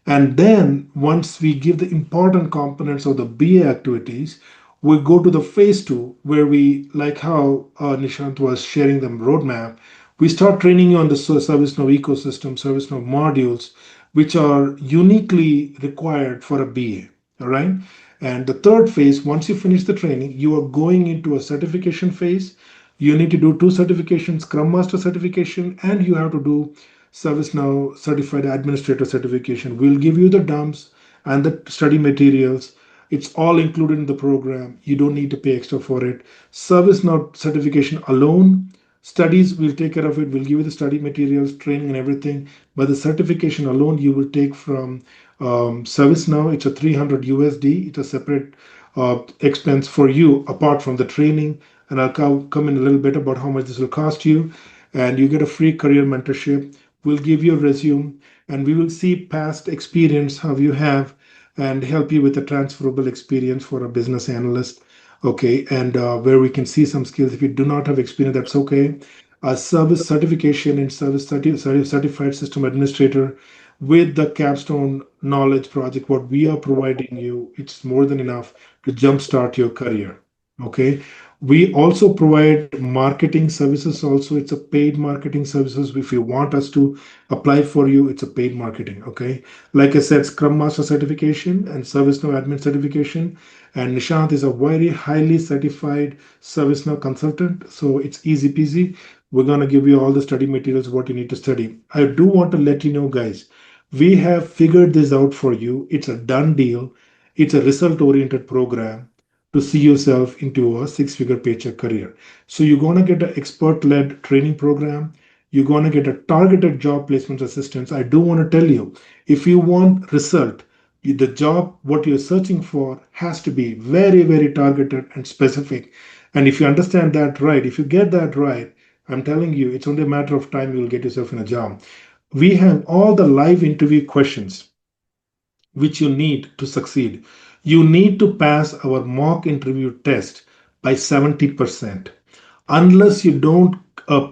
And then once we give the important components of the BA activities, we go to the phase two where we, like how Nishant was sharing the roadmap, we start training you on the ServiceNow ecosystem, ServiceNow modules, which are uniquely required for a BA. All right. And the third phase, once you finish the training, you are going into a certification phase. You need to do two certifications, Scrum Master certification, and you have to do ServiceNow Certified Administrator certification. We'll give you the dumps and the study materials. It's all included in the program. You don't need to pay extra for it. ServiceNow certification alone, studies will take care of it. We'll give you the study materials, training, and everything. But the certification alone, you will take from ServiceNow. It's a 300 USD. It's a separate expense for you apart from the training. And I'll come in a little bit about how much this will cost you. And you get a free career mentorship. We'll give you a resume, and we will see past experience how you have and help you with a transferable experience for a business analyst. Okay, and where we can see some skills. If you do not have experience, that's okay. a service certification in certified system administrator with the capstone knowledge project what we are providing you, it's more than enough to jumpstart your career. Okay, we also provide marketing services also. It's a paid marketing services. If you want us to apply for you, it's a paid marketing. Okay, like I said, Scrum Master certification and ServiceNow admin certification. And Nishant is a very highly certified ServiceNow consultant, so it's easy peasy. We're going to give you all the study materials what you need to study. I do want to let you know, guys, we have figured this out for you. It's a done deal. It's a result oriented program to see yourself into a six-figure paycheck career. So you're going to get an expert-led training program. You're going to get a targeted job placement assistance. I do want to tell you, if you want result, the job what you're searching for has to be very, very targeted and specific. And if you understand that right, if you get that right, I'm telling you, it's only a matter of time you'll get yourself in a job. We have all the live interview questions which you need to succeed. You need to pass our mock interview test by 70%. Unless you don't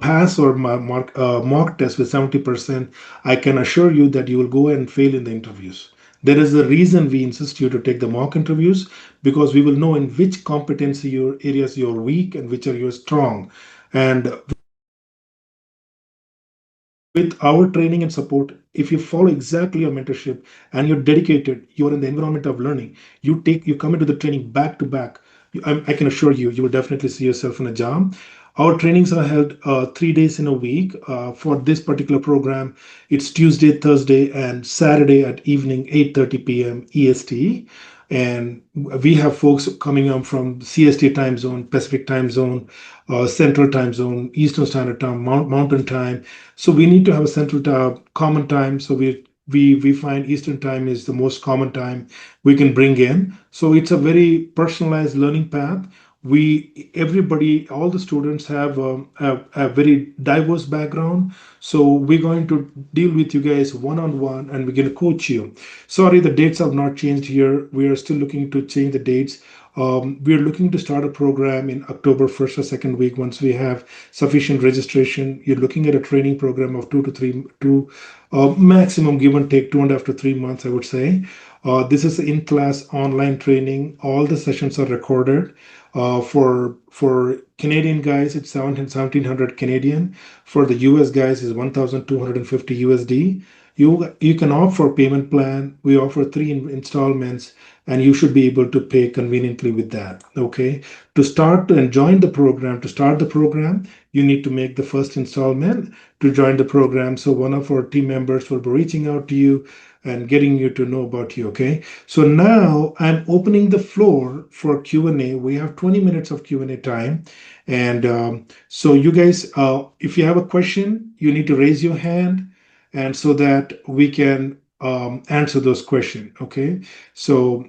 pass or mock test with 70%, I can assure you that you will go and fail in the interviews. There is a reason we insist you to take the mock interviews, because we will know in which competency your areas you're weak and which are you're strong. And with our training and support, if you follow exactly your mentorship and you're dedicated, you're in the environment of learning, you come into the training back to back. I can assure you, you will definitely see yourself in a job. Our trainings are held 3 days in a week. For this particular program, it's Tuesday, Thursday, and Saturday at evening 8:30 p.m. EST. And we have folks coming up from CST time zone, Pacific time zone, Central time zone, Eastern Standard Time, Mountain time. So we need to have a central common time. So we find Eastern time is the most common time we can bring in. So it's a very personalized learning path. We everybody, all the students have a very diverse background. So we're going to deal with you guys one on one, and we're going to coach you. Sorry, the dates have not changed here. We are still looking to change the dates. We are looking to start a program in October 1st or second week once we have sufficient registration. You're looking at a training program of 2 to 3 maximum give and take 2.5 to 3 months, I would say. This is in-class online training. All the sessions are recorded. For Canadian guys, it's 1700 Canadian. For the US guys, is 1,250 USD. You can opt for payment plan. We offer three installments, and you should be able to pay conveniently with that. Okay. To start and join the program, to start the program, you need to make the first installment to join the program. So one of our team members will be reaching out to you and getting you to know about you. Okay. So now I'm opening the floor for Q&A. We have 20 minutes of Q&A time. And so you guys, if you have a question, you need to raise your hand, and so that we can answer those questions. Okay. So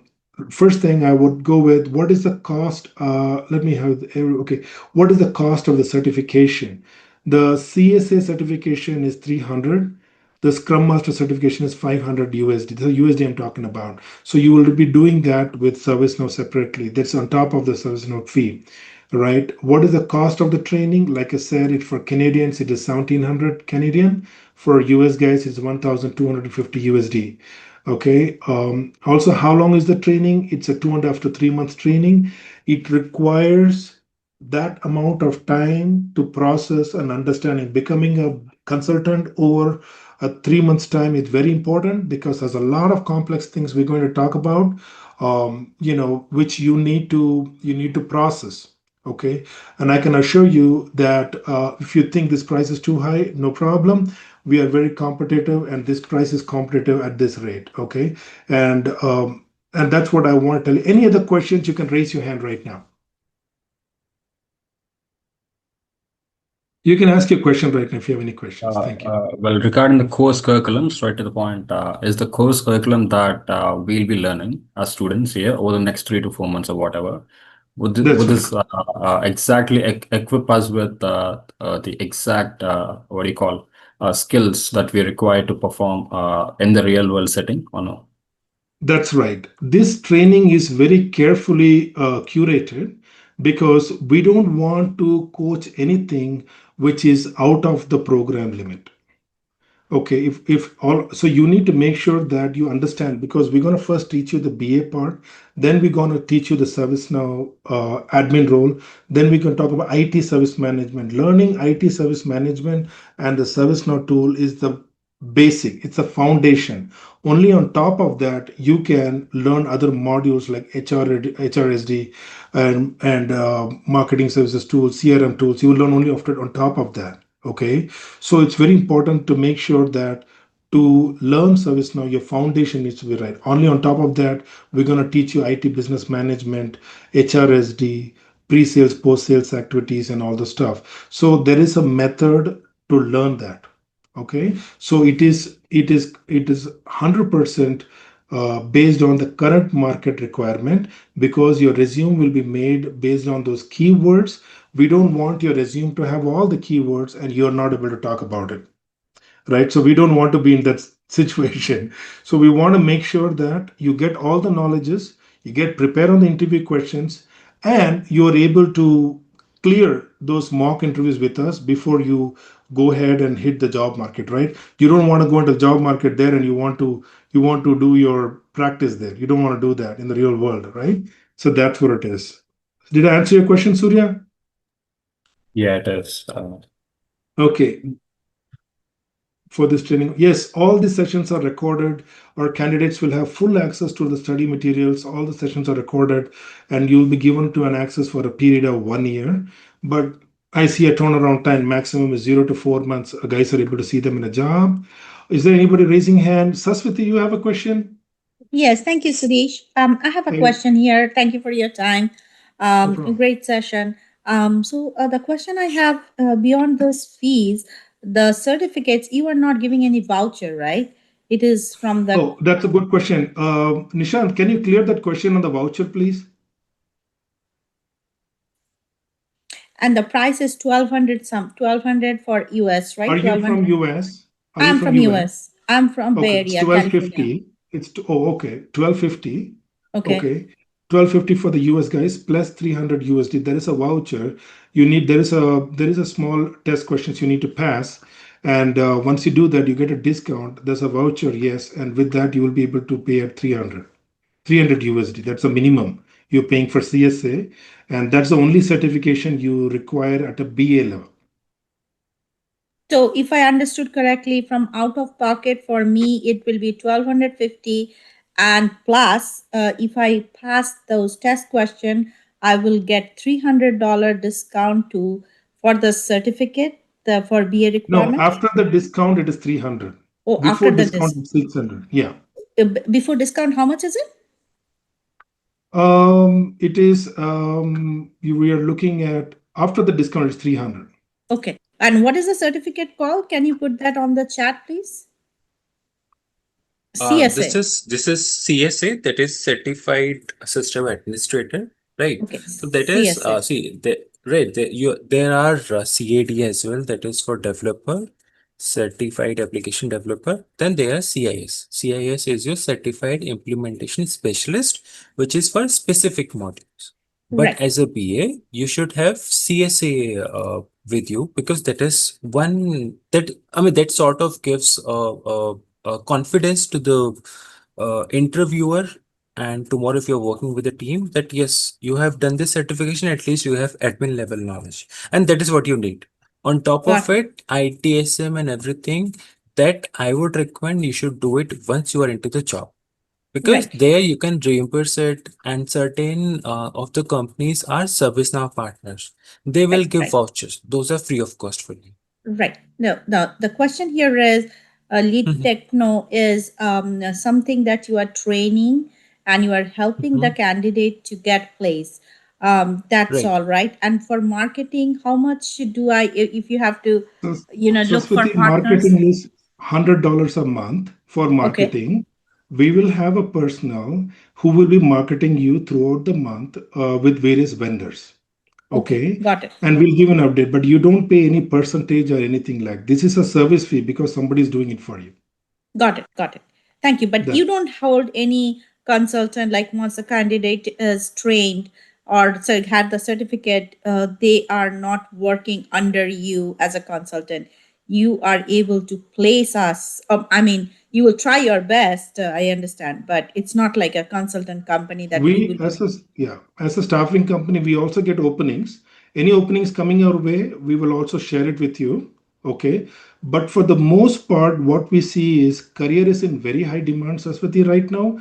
first thing I would go with, what is the cost? Let me have, okay. What is the cost of the certification? The CSA certification is 300. The Scrum Master certification is 500 USD. The USD I'm talking about. So you will be doing that with ServiceNow separately. That's on top of the ServiceNow fee, right? What is the cost of the training? Like I said, it for Canadians, it is 1700 Canadian. For US guys, it's 1,250 USD. Okay. Also, how long is the training? It's a 2.5 to 3 months training. It requires that amount of time to process and understanding. Becoming a consultant over a 3 months time is very important, because there's a lot of complex things we're going to talk about, which you need to process. Okay. And I can assure you that if you think this price is too high, no problem. We are very competitive, and this price is competitive at this rate. Okay. And that's what I want to tell you. Any other questions, you can raise your hand right now. You can ask your question right now if you have any questions. Thank you. Well, regarding the course curriculum, straight to the point, is the course curriculum that we'll be learning as students here over the next 3 to 4 months or whatever, would That's this right. exactly equip us with the exact, what do you call, skills that we require to perform in the real world setting or no? That's right. This training is very carefully curated, because we don't want to coach anything which is out of the program limit. Okay, if all, so you need to make sure that you understand, because we're going to first teach you the BA part, then we're going to teach you the ServiceNow admin role, then we can talk about IT service management. Learning IT service management and the ServiceNow tool is the basic, it's a foundation. Only on top of that you can learn other modules like HRSD and marketing services tools, CRM tools. You will learn only after on top of that. Okay, so it's very important to make sure that to learn ServiceNow, your foundation needs to be right. Only on top of that, we're going to teach you IT business management, HRSD, pre-sales, post-sales activities, and all the stuff. So there is a method to learn that. Okay, so it is 100% based on the current market requirement, because your resume will be made based on those keywords. We don't want your resume to have all the keywords and you're not able to talk about it, right? So we don't want to be in that situation. So we want to make sure that you get all the knowledges, you get prepared on the interview questions, and you're able to clear those mock interviews with us before you go ahead and hit the job market, right? You don't want to go into the job market there and you want to do your practice there. You don't want to do that in the real world, right? So that's what it is. Did I answer your question, Surya? Yeah, it is. Okay, for this training. Yes, all the sessions are recorded. Our candidates will have full access to the study materials. All the sessions are recorded, and you'll be given to an access for a period of 1 year. But I see a turnaround time maximum is 0 to 4 months. Guys are able to see them in a job. Is there anybody raising hand? Saswati, you have a question? Yes, thank you, Suresh. I have a Hey, question here. Thank you for your time. no A problem. great session. The question I have beyond those fees, the certificates, you are not giving any voucher, right? It is from the, Oh, that's a good question. Nishant, can you clear that question on the voucher, please? and the price is 1200 some 1200 for US, Are right? you from 1200. US? Are you I'm from from US? US. I'm from Okay, Bay it's Area, twelve California. fifty. Oh, okay, 1250. Okay. Okay, 1250 for the US guys plus 300 USD. There is a voucher. You need there is a small test questions you need to pass, and once you do that, you get a discount. There's a voucher, yes, and with that you will be able to pay at 300 USD. That's a minimum you're paying for CSA, and that's the only certification you require at a BA level. So if I understood correctly, from out of pocket for me, it will be 1250, and plus, if I pass those test question, I will get $300 discount to for the certificate, the for BA No, requirements. after the discount it is 300. Oh, after Before the discount it's 600. Yeah. before discount, how much is it? It is we are looking at after the discount is 300. Okay. And what is the certificate called? Can you put that on the chat, please? This CSA. is CSA, that is Certified System Administrator, right? Okay. So that is CSA. see there are CAD as well, that is for developer, Certified Application Developer. Then there are CIS. CIS is your Certified Implementation Specialist, which is for specific modules. But Right. as a BA, you should have CSA with you, because that is one that I mean that sort of gives confidence to the interviewer, and tomorrow if you're working with a team, that yes, you have done this certification, at least you have admin level knowledge, and that is what you need. On top of Got it. it, ITSM and everything, that I would recommend you should do it once you are into the job, because Right. there you can reimburse it, and certain of the companies are ServiceNow partners. They will Right. give Right. vouchers. Those are free of cost for you. Right. No, no. The question here is Mhm, Leadtecno is something that you are training and you are helping the mhm. candidate to get place. That's Right. all right. And for marketing, how much do I, if you have to, So, look for Swati, partners? marketing is $100 a month for Okay. marketing. We will have a personnel who will be marketing you throughout the month with various vendors. Okay. Okay, Got it. and we'll give an update, but you don't pay any percentage or anything like this. Is a service fee because somebody is doing it for you. Got it. Got it. Thank you. But you That don't hold any consultant like once a candidate is trained. or so had the certificate, they are not working under you as a consultant. You are able to place us. I mean, you will try your best. I understand, but it's not like a consultant company that we We will. as a yeah, as a staffing company, we also get openings. Any openings coming our way, we will also share it with you. Okay. But for the most part, what we see is career is in very high demand, Saraswati, right now.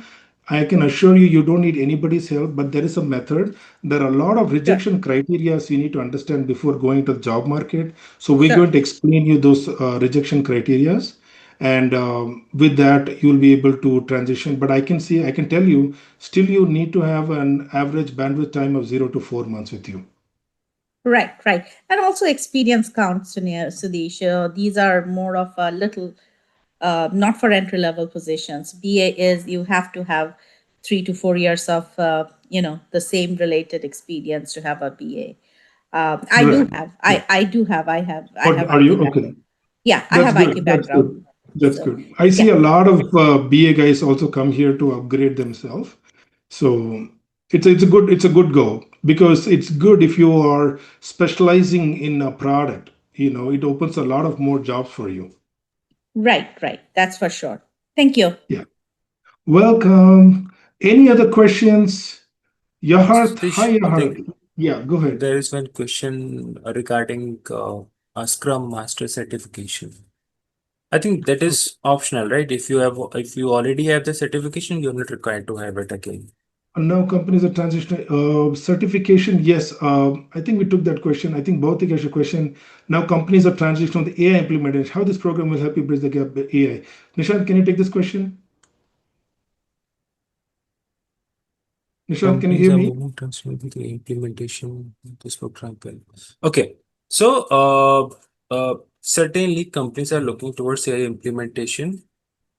I can assure you, you don't need anybody's help, but there is a method. There are a lot of Sure, rejection criteria you need to understand before going to the job market. So we're sure. going to explain you those rejection criterias, and with that you'll be able to transition. But I can tell you, still you need to have an average bandwidth time of 0 to 4 months with you. Right, right. And also experience counts, Sudesh. These are more of a little, not for entry level positions. BA is you have to have 3 to 4 years of, the same related experience to have a BA. I do Right. have, Yeah. I What have are you? IT Okay. background. Yeah, I That's have IT good. That's background. good. That's So, good. I see yeah. a lot of BA guys also come here to upgrade themselves. So it's a good go, because it's good if you are specializing in a product. It opens a lot of more jobs for you. Right, right. That's for sure. Thank you. Yeah. Welcome. Any other questions? Yaharth, hi Satish, I think Yaharth. Yeah, go ahead. there is one question regarding a Scrum Master certification. I think that is optional, right? If you already have the certification, you're not required to have it again. Now companies are transitioning certification. Yes, I think we took that question. I think both the question. Now companies are transitioning from the AI implementation. How this program will help you bridge the gap with AI? Nishant, can you take this question? Nishant, can you Companies hear are me? moving transparently to the implementation of this program. Well, okay. So, certainly companies are looking towards AI implementation.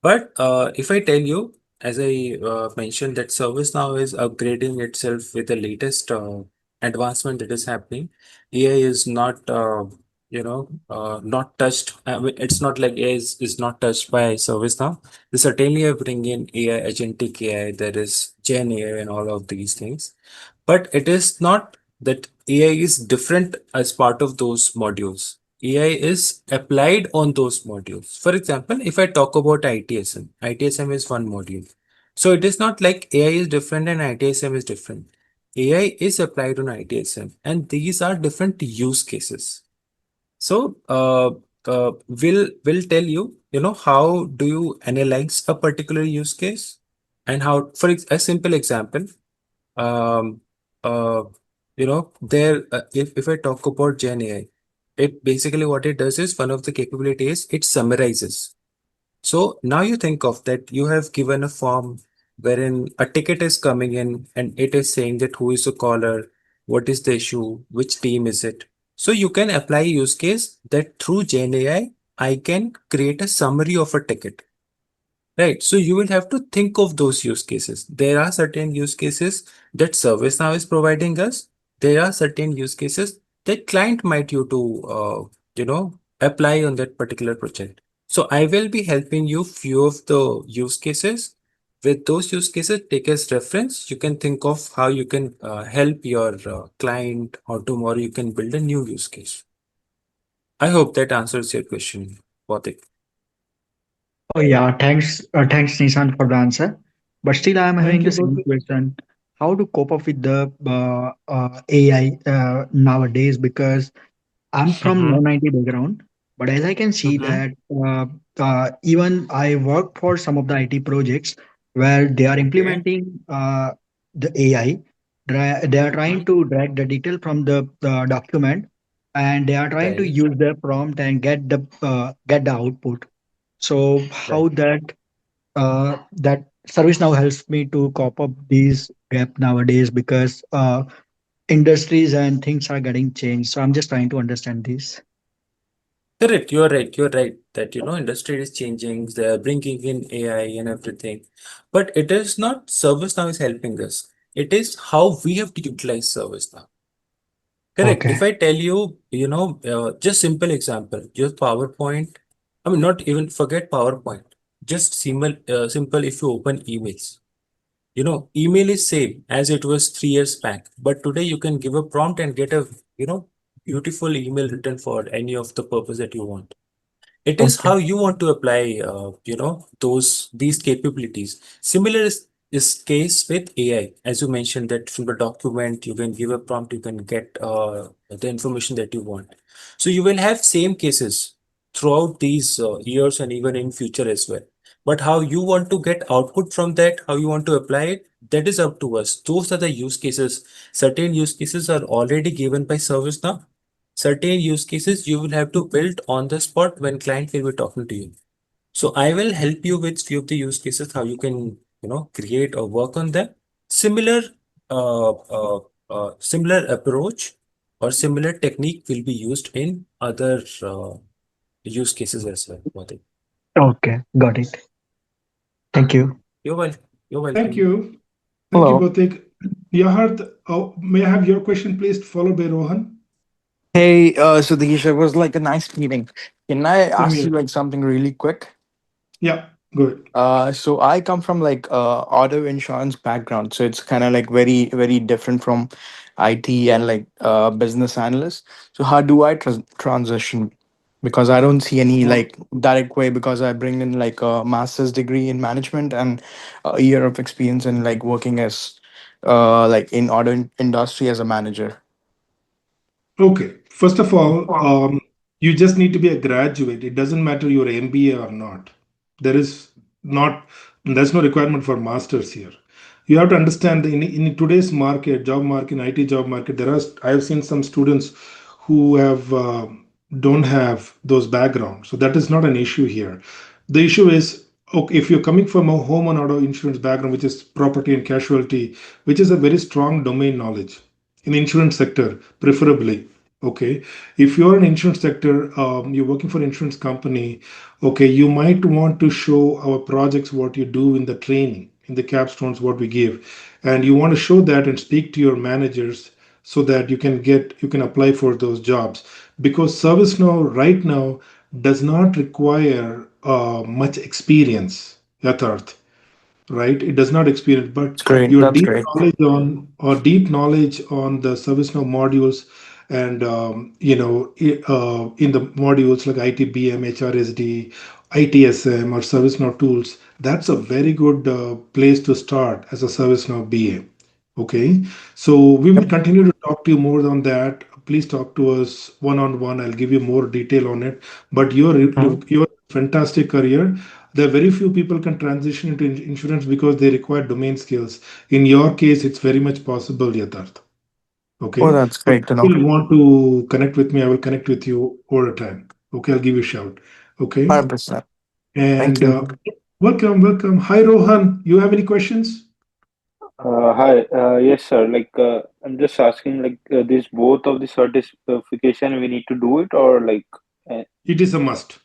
But if I tell you, as I mentioned, that ServiceNow is upgrading itself with the latest advancement that is happening. AI is not, not touched. I mean, it's not like AI is not touched by ServiceNow. They certainly are bringing in AI, agentic AI, there is Gen AI, and all of these things. But it is not that AI is different as part of those modules. AI is applied on those modules. For example, if I talk about ITSM, ITSM is one module. So it is not like AI is different and ITSM is different. AI is applied on ITSM, and these are different use cases. So we'll tell you, how do you analyze a particular use case, and how, for a simple example, um, uh, if I talk about Gen AI, it basically what it does is one of the capabilities it summarizes. So now you think of that you have given a form wherein a ticket is coming in and it is saying that who is the caller, what is the issue, which team is it. So you can apply a use case that through Gen AI, I can create a summary of a ticket. Right. So you will have to think of those use cases. There are certain use cases that ServiceNow is providing us. There are certain use cases that client might you to apply on that particular project. So I will be helping you few of the use cases. With those use cases, take as reference. You can think of how you can help your client, or tomorrow you can build a new use case. I hope that answers your question, Bautik. Oh yeah, thanks Nishan for the answer. But still, I am Thank having you the same both. question: how to cope up with the AI nowadays? Because I'm from Mm-hmm. non-IT background, but as I can see Mm-hmm. that even I work for some of the IT projects where they are Okay. implementing the AI. They are trying to drag the detail from the document, and they are trying to Right. use the prompt and get the output. So how Right. that service now helps me to cope up these gap nowadays, because industries and things are getting changed. So I'm just trying to understand this. Correct. You're right. You're right that industry is changing. They are bringing in AI and everything, but it is not ServiceNow is helping us. It is how we have to utilize ServiceNow. Correct. Okay. If I tell you, just simple example, just PowerPoint. I mean, not even forget PowerPoint. Just simple. Simple. If you open emails, Email is same as it was 3 years back, but today you can give a prompt and get a, you know, beautiful email written for any of the purpose that you want. It is Okay. how you want to apply, these capabilities. Similar is case with AI, as you mentioned that from the document you can give a prompt, you can get the information that you want. So you will have same cases throughout these years and even in future as well. But how you want to get output from that, how you want to apply it, that is up to us. Those are the use cases. Certain use cases are already given by ServiceNow. Certain use cases you will have to build on the spot when client will be talking to you. So I will help you with few of the use cases, how you can, create or work on them. Similar, similar approach or similar technique will be used in other use cases as well. Bhavik. Okay. Got it. Thank you. You're welcome. You're Thank welcome. you. Thank you, Hello. Batik. Yaharth, may I have your question, please, followed by Rohan? Hey, Sudhish, it was like a nice meeting. Can I Same ask here. you like something really quick? Yeah, good. So I come from like auto insurance background, so it's kind of like very, very different from IT and like business analyst. So how do I transition? Because I don't see any Uh, like direct way because I bring in like a master's degree in management and a year of experience in like working as like in auto industry as a manager. Okay, first of all, you just need to be a graduate. It doesn't matter you're MBA or not. There is not, there's no requirement for masters here. You have to understand that in today's market, job market, in IT job market, I have seen some students who have don't have those backgrounds. So that is not an issue here. The issue is, okay, if you're coming from a home and auto insurance background, which is property and casualty, which is a very strong domain knowledge in insurance sector, preferably. Okay, if you're in insurance sector, you're working for an insurance company. Okay, you might want to show our projects what you do in the training, in the capstones what we give, and you want to show that and speak to your managers so that you can apply for those jobs, because ServiceNow right now does not require much experience, Yatharth, right? It does not experience, but It's great. your That's deep great. knowledge on or deep knowledge on the ServiceNow modules, and in the modules like ITBM, HRSD, ITSM, or ServiceNow tools, that's a very good place to start as a ServiceNow BA. Okay, so we will continue to talk to you more on that. Please talk to us one on one. I'll give you more detail on it. But your fantastic career. There are very few people can transition into insurance because they require domain skills. In your case, it's very much possible, Yatharth. Oh, Okay, that's but great to if know. you want to connect with me, I will connect with you over time. Okay, I'll give you a shout. Okay, 100%. Thank and you. welcome, welcome. Hi, Rohan. You have any questions? Hi, yes, sir. I'm just asking, this both of the certification we need to do it, or uh, It is a must.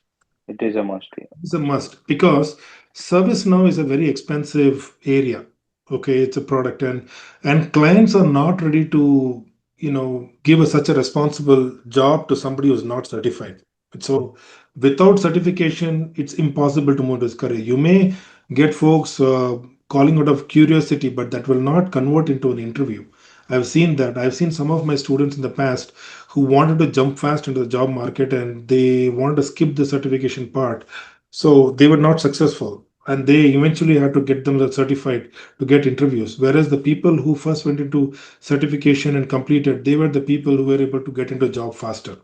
it is a must? Yeah. It's a must because service now is a very expensive area. Okay, it's a product, and clients are not ready to give such a responsible job to somebody who's not certified. So without certification, it's impossible to move this career. You may get folks calling out of curiosity, but that will not convert into an interview. I've seen that. I've seen some of my students in the past who wanted to jump fast into the job market and they wanted to skip the certification part. So they were not successful. And they eventually had to get them certified to get interviews. Whereas the people who first went into certification and completed, they were the people who were able to get into a job faster.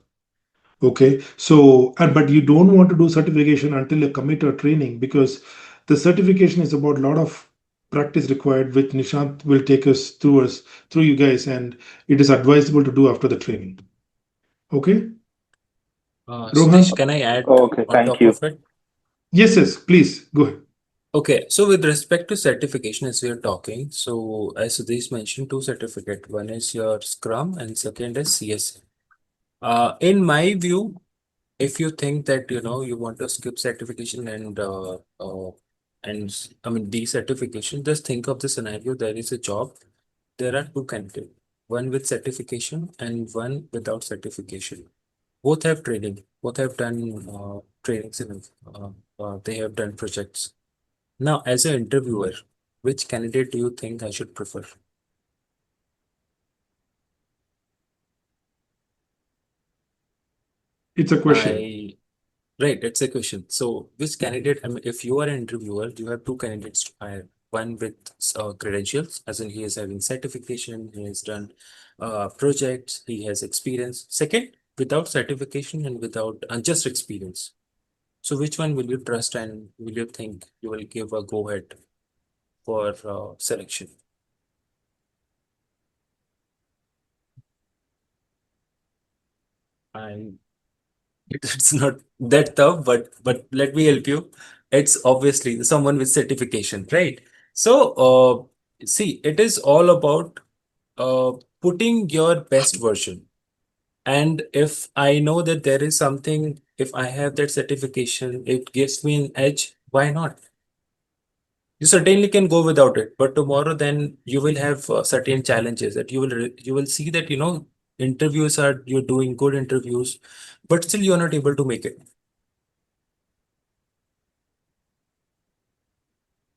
Okay. So, and but you don't want to do certification until you commit to a training, because the certification is about a lot of practice required, which Nishant will take us through you guys, and it is advisable to do after the training. Okay, Satish, Rohan? can I add Okay, on thank top you. of it? Yes, yes, please go ahead. Okay, so with respect to certification, as we are talking, so as Satish mentioned, two certificate. One is your Scrum and second is CSA. In my view, if you think that you want to skip certification and I mean decertification, just think of the scenario. There is a job. There are two candidates, one with certification and one without certification. Both have training. Both have done trainings and they have done projects. Now, as an interviewer, which candidate do you think I should prefer? It's a question. Right, it's a question. So, which candidate, I mean, if you are an interviewer, you have two candidates to hire. One with credentials, as in he is having certification, he has done projects, he has experience. Second, without certification and without just experience. So, which one will you trust and will you think you will give a go ahead for selection? And it's not that tough, but let me help you. It's obviously someone with certification, right? So, see, it is all about uh, putting your best version. And if I know that there is something, if I have that certification, it gives me an edge. Why not? You certainly can go without it, but tomorrow then you will have certain challenges that you will see that interviews are you're doing good interviews, but still you're not able to make it.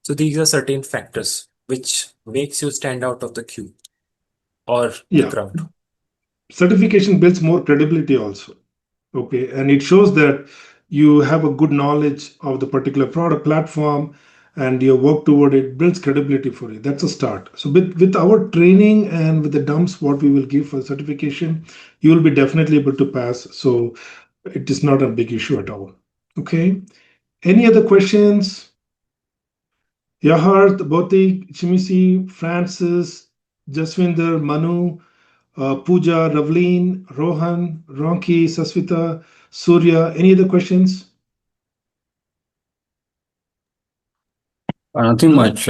So these are certain factors which makes you stand out of the queue or the Yeah. crowd. Certification builds more credibility also. Okay. And it shows that you have a good knowledge of the particular product platform and your work toward it builds credibility for you. That's a start. So with our training and with the dumps, what we will give for certification, you will be definitely able to pass. So it is not a big issue at all. Okay. Any other questions? Yaharth, Bautik, Chimisi, Francis, Jaswinder, Manu, Pooja, Ravleen, Rohan, Ronki, Sasvita, Surya. Any other questions? Nothing No? much.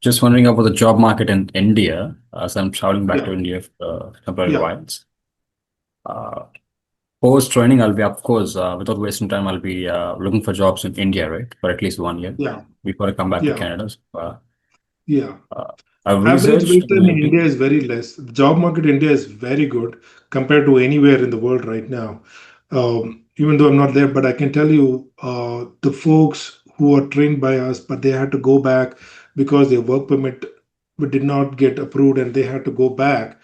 Just wondering about the job market in India, as I'm traveling back Yeah, to India for temporary yeah, while. Uh, Post training, I'll be, of course, without wasting time, I'll be looking for jobs in India, right, for at least 1 year yeah, before I come back to yeah, Canada. So, yeah. uh, I've Average researched wait on time in India LinkedIn. is very less. The job market in India is very good compared to anywhere in the world right now. Even though I'm not there, but I can tell you the folks who are trained by us, but they had to go back because their work permit did not get approved and they had to go back.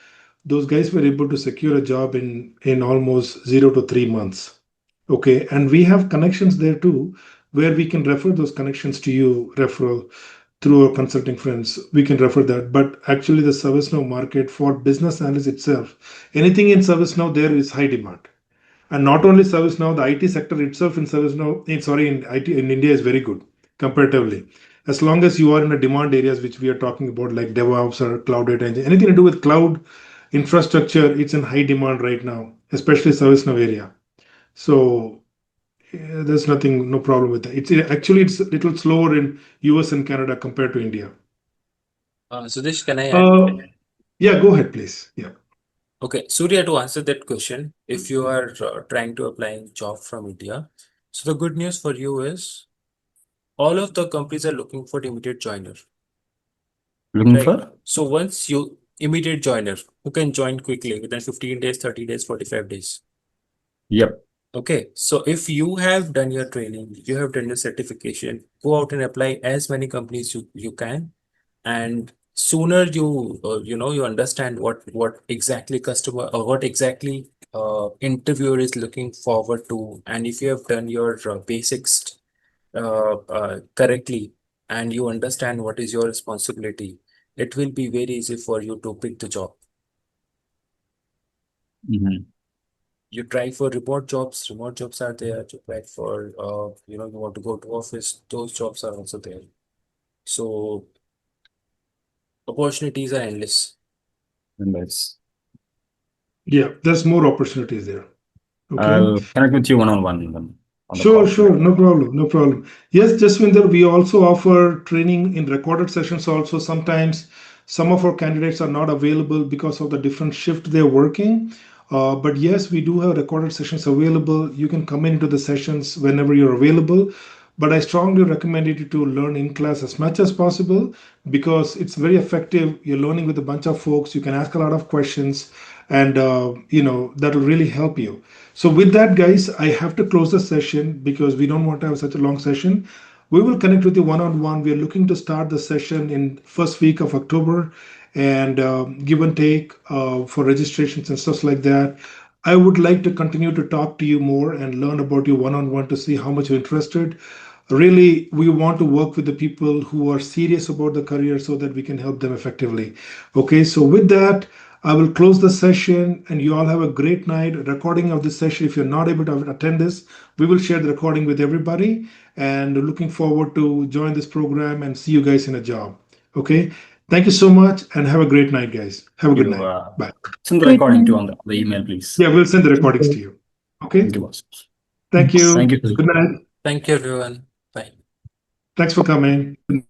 Those guys were able to secure a job in almost 0 to 3 months. Okay, and we have connections there too, where we can refer those connections to you, referral through our consulting friends. We can refer that. But actually, the ServiceNow market for business analysts itself, anything in ServiceNow there is high demand. And not only ServiceNow, the IT sector itself in ServiceNow, in IT in India is very good comparatively. As long as you are in the demand areas which we are talking about, like DevOps or cloud data engineering, anything to do with cloud infrastructure, it's in high demand right now, especially ServiceNow area. So there's nothing, no problem with that. It's a little slower in US and Canada compared to India. Sudesh, can I add? Uh, yeah, go ahead, please. Yeah, Okay, Surya, to answer that question, if you are trying to apply a job from India, so the good news for you is all of the companies are looking for immediate joiner, Looking right? for? So once you immediate joiner who can join quickly within 15 days, 30 days, 45 days. Yep. Okay, so if you have done your training, you have done your certification, go out and apply as many companies you can, and sooner you understand what exactly customer or what exactly interviewer is looking forward to, and if you have done your basics correctly and you understand what is your responsibility, it will be very easy for you to pick the job. Mhm. You try for remote jobs are there. You try for you want to go to office, those jobs are also there. So opportunities are endless. And that's, yeah, there's more opportunities there. Okay. I'll connect with you one on one on the Sure, call sure. today. No problem. No problem. Yes, Jaswinder, we also offer training in recorded sessions also. Sometimes some of our candidates are not available because of the different shift they're working. But yes, we do have recorded sessions available. You can come into the sessions whenever you're available. But I strongly recommend you to learn in class as much as possible because it's very effective. You're learning with a bunch of folks. You can ask a lot of questions, and that'll really help you. So with that, guys, I have to close the session because we don't want to have such a long session. We will connect with you one-on-one. We are looking to start the session in first week of October, and give and take for registrations and stuff like that. I would like to continue to talk to you more and learn about you one-on-one to see how much you're interested. Really, we want to work with the people who are serious about the career so that we can help them effectively. Okay, so with that, I will close the session and you all have a great night. A recording of this session, if you're not able to attend this, we will share the recording with everybody, and looking forward to join this program and see you guys in a job. Okay, thank you so much and have a great night, guys. Have a good You night. Bye. send the Great recording to night. on the email, please. Yeah, we'll send the recordings to you. Okay, Thank you, boss. thank you. Thank you. Good night. Thank you, everyone. Bye. Thanks for coming. Good night.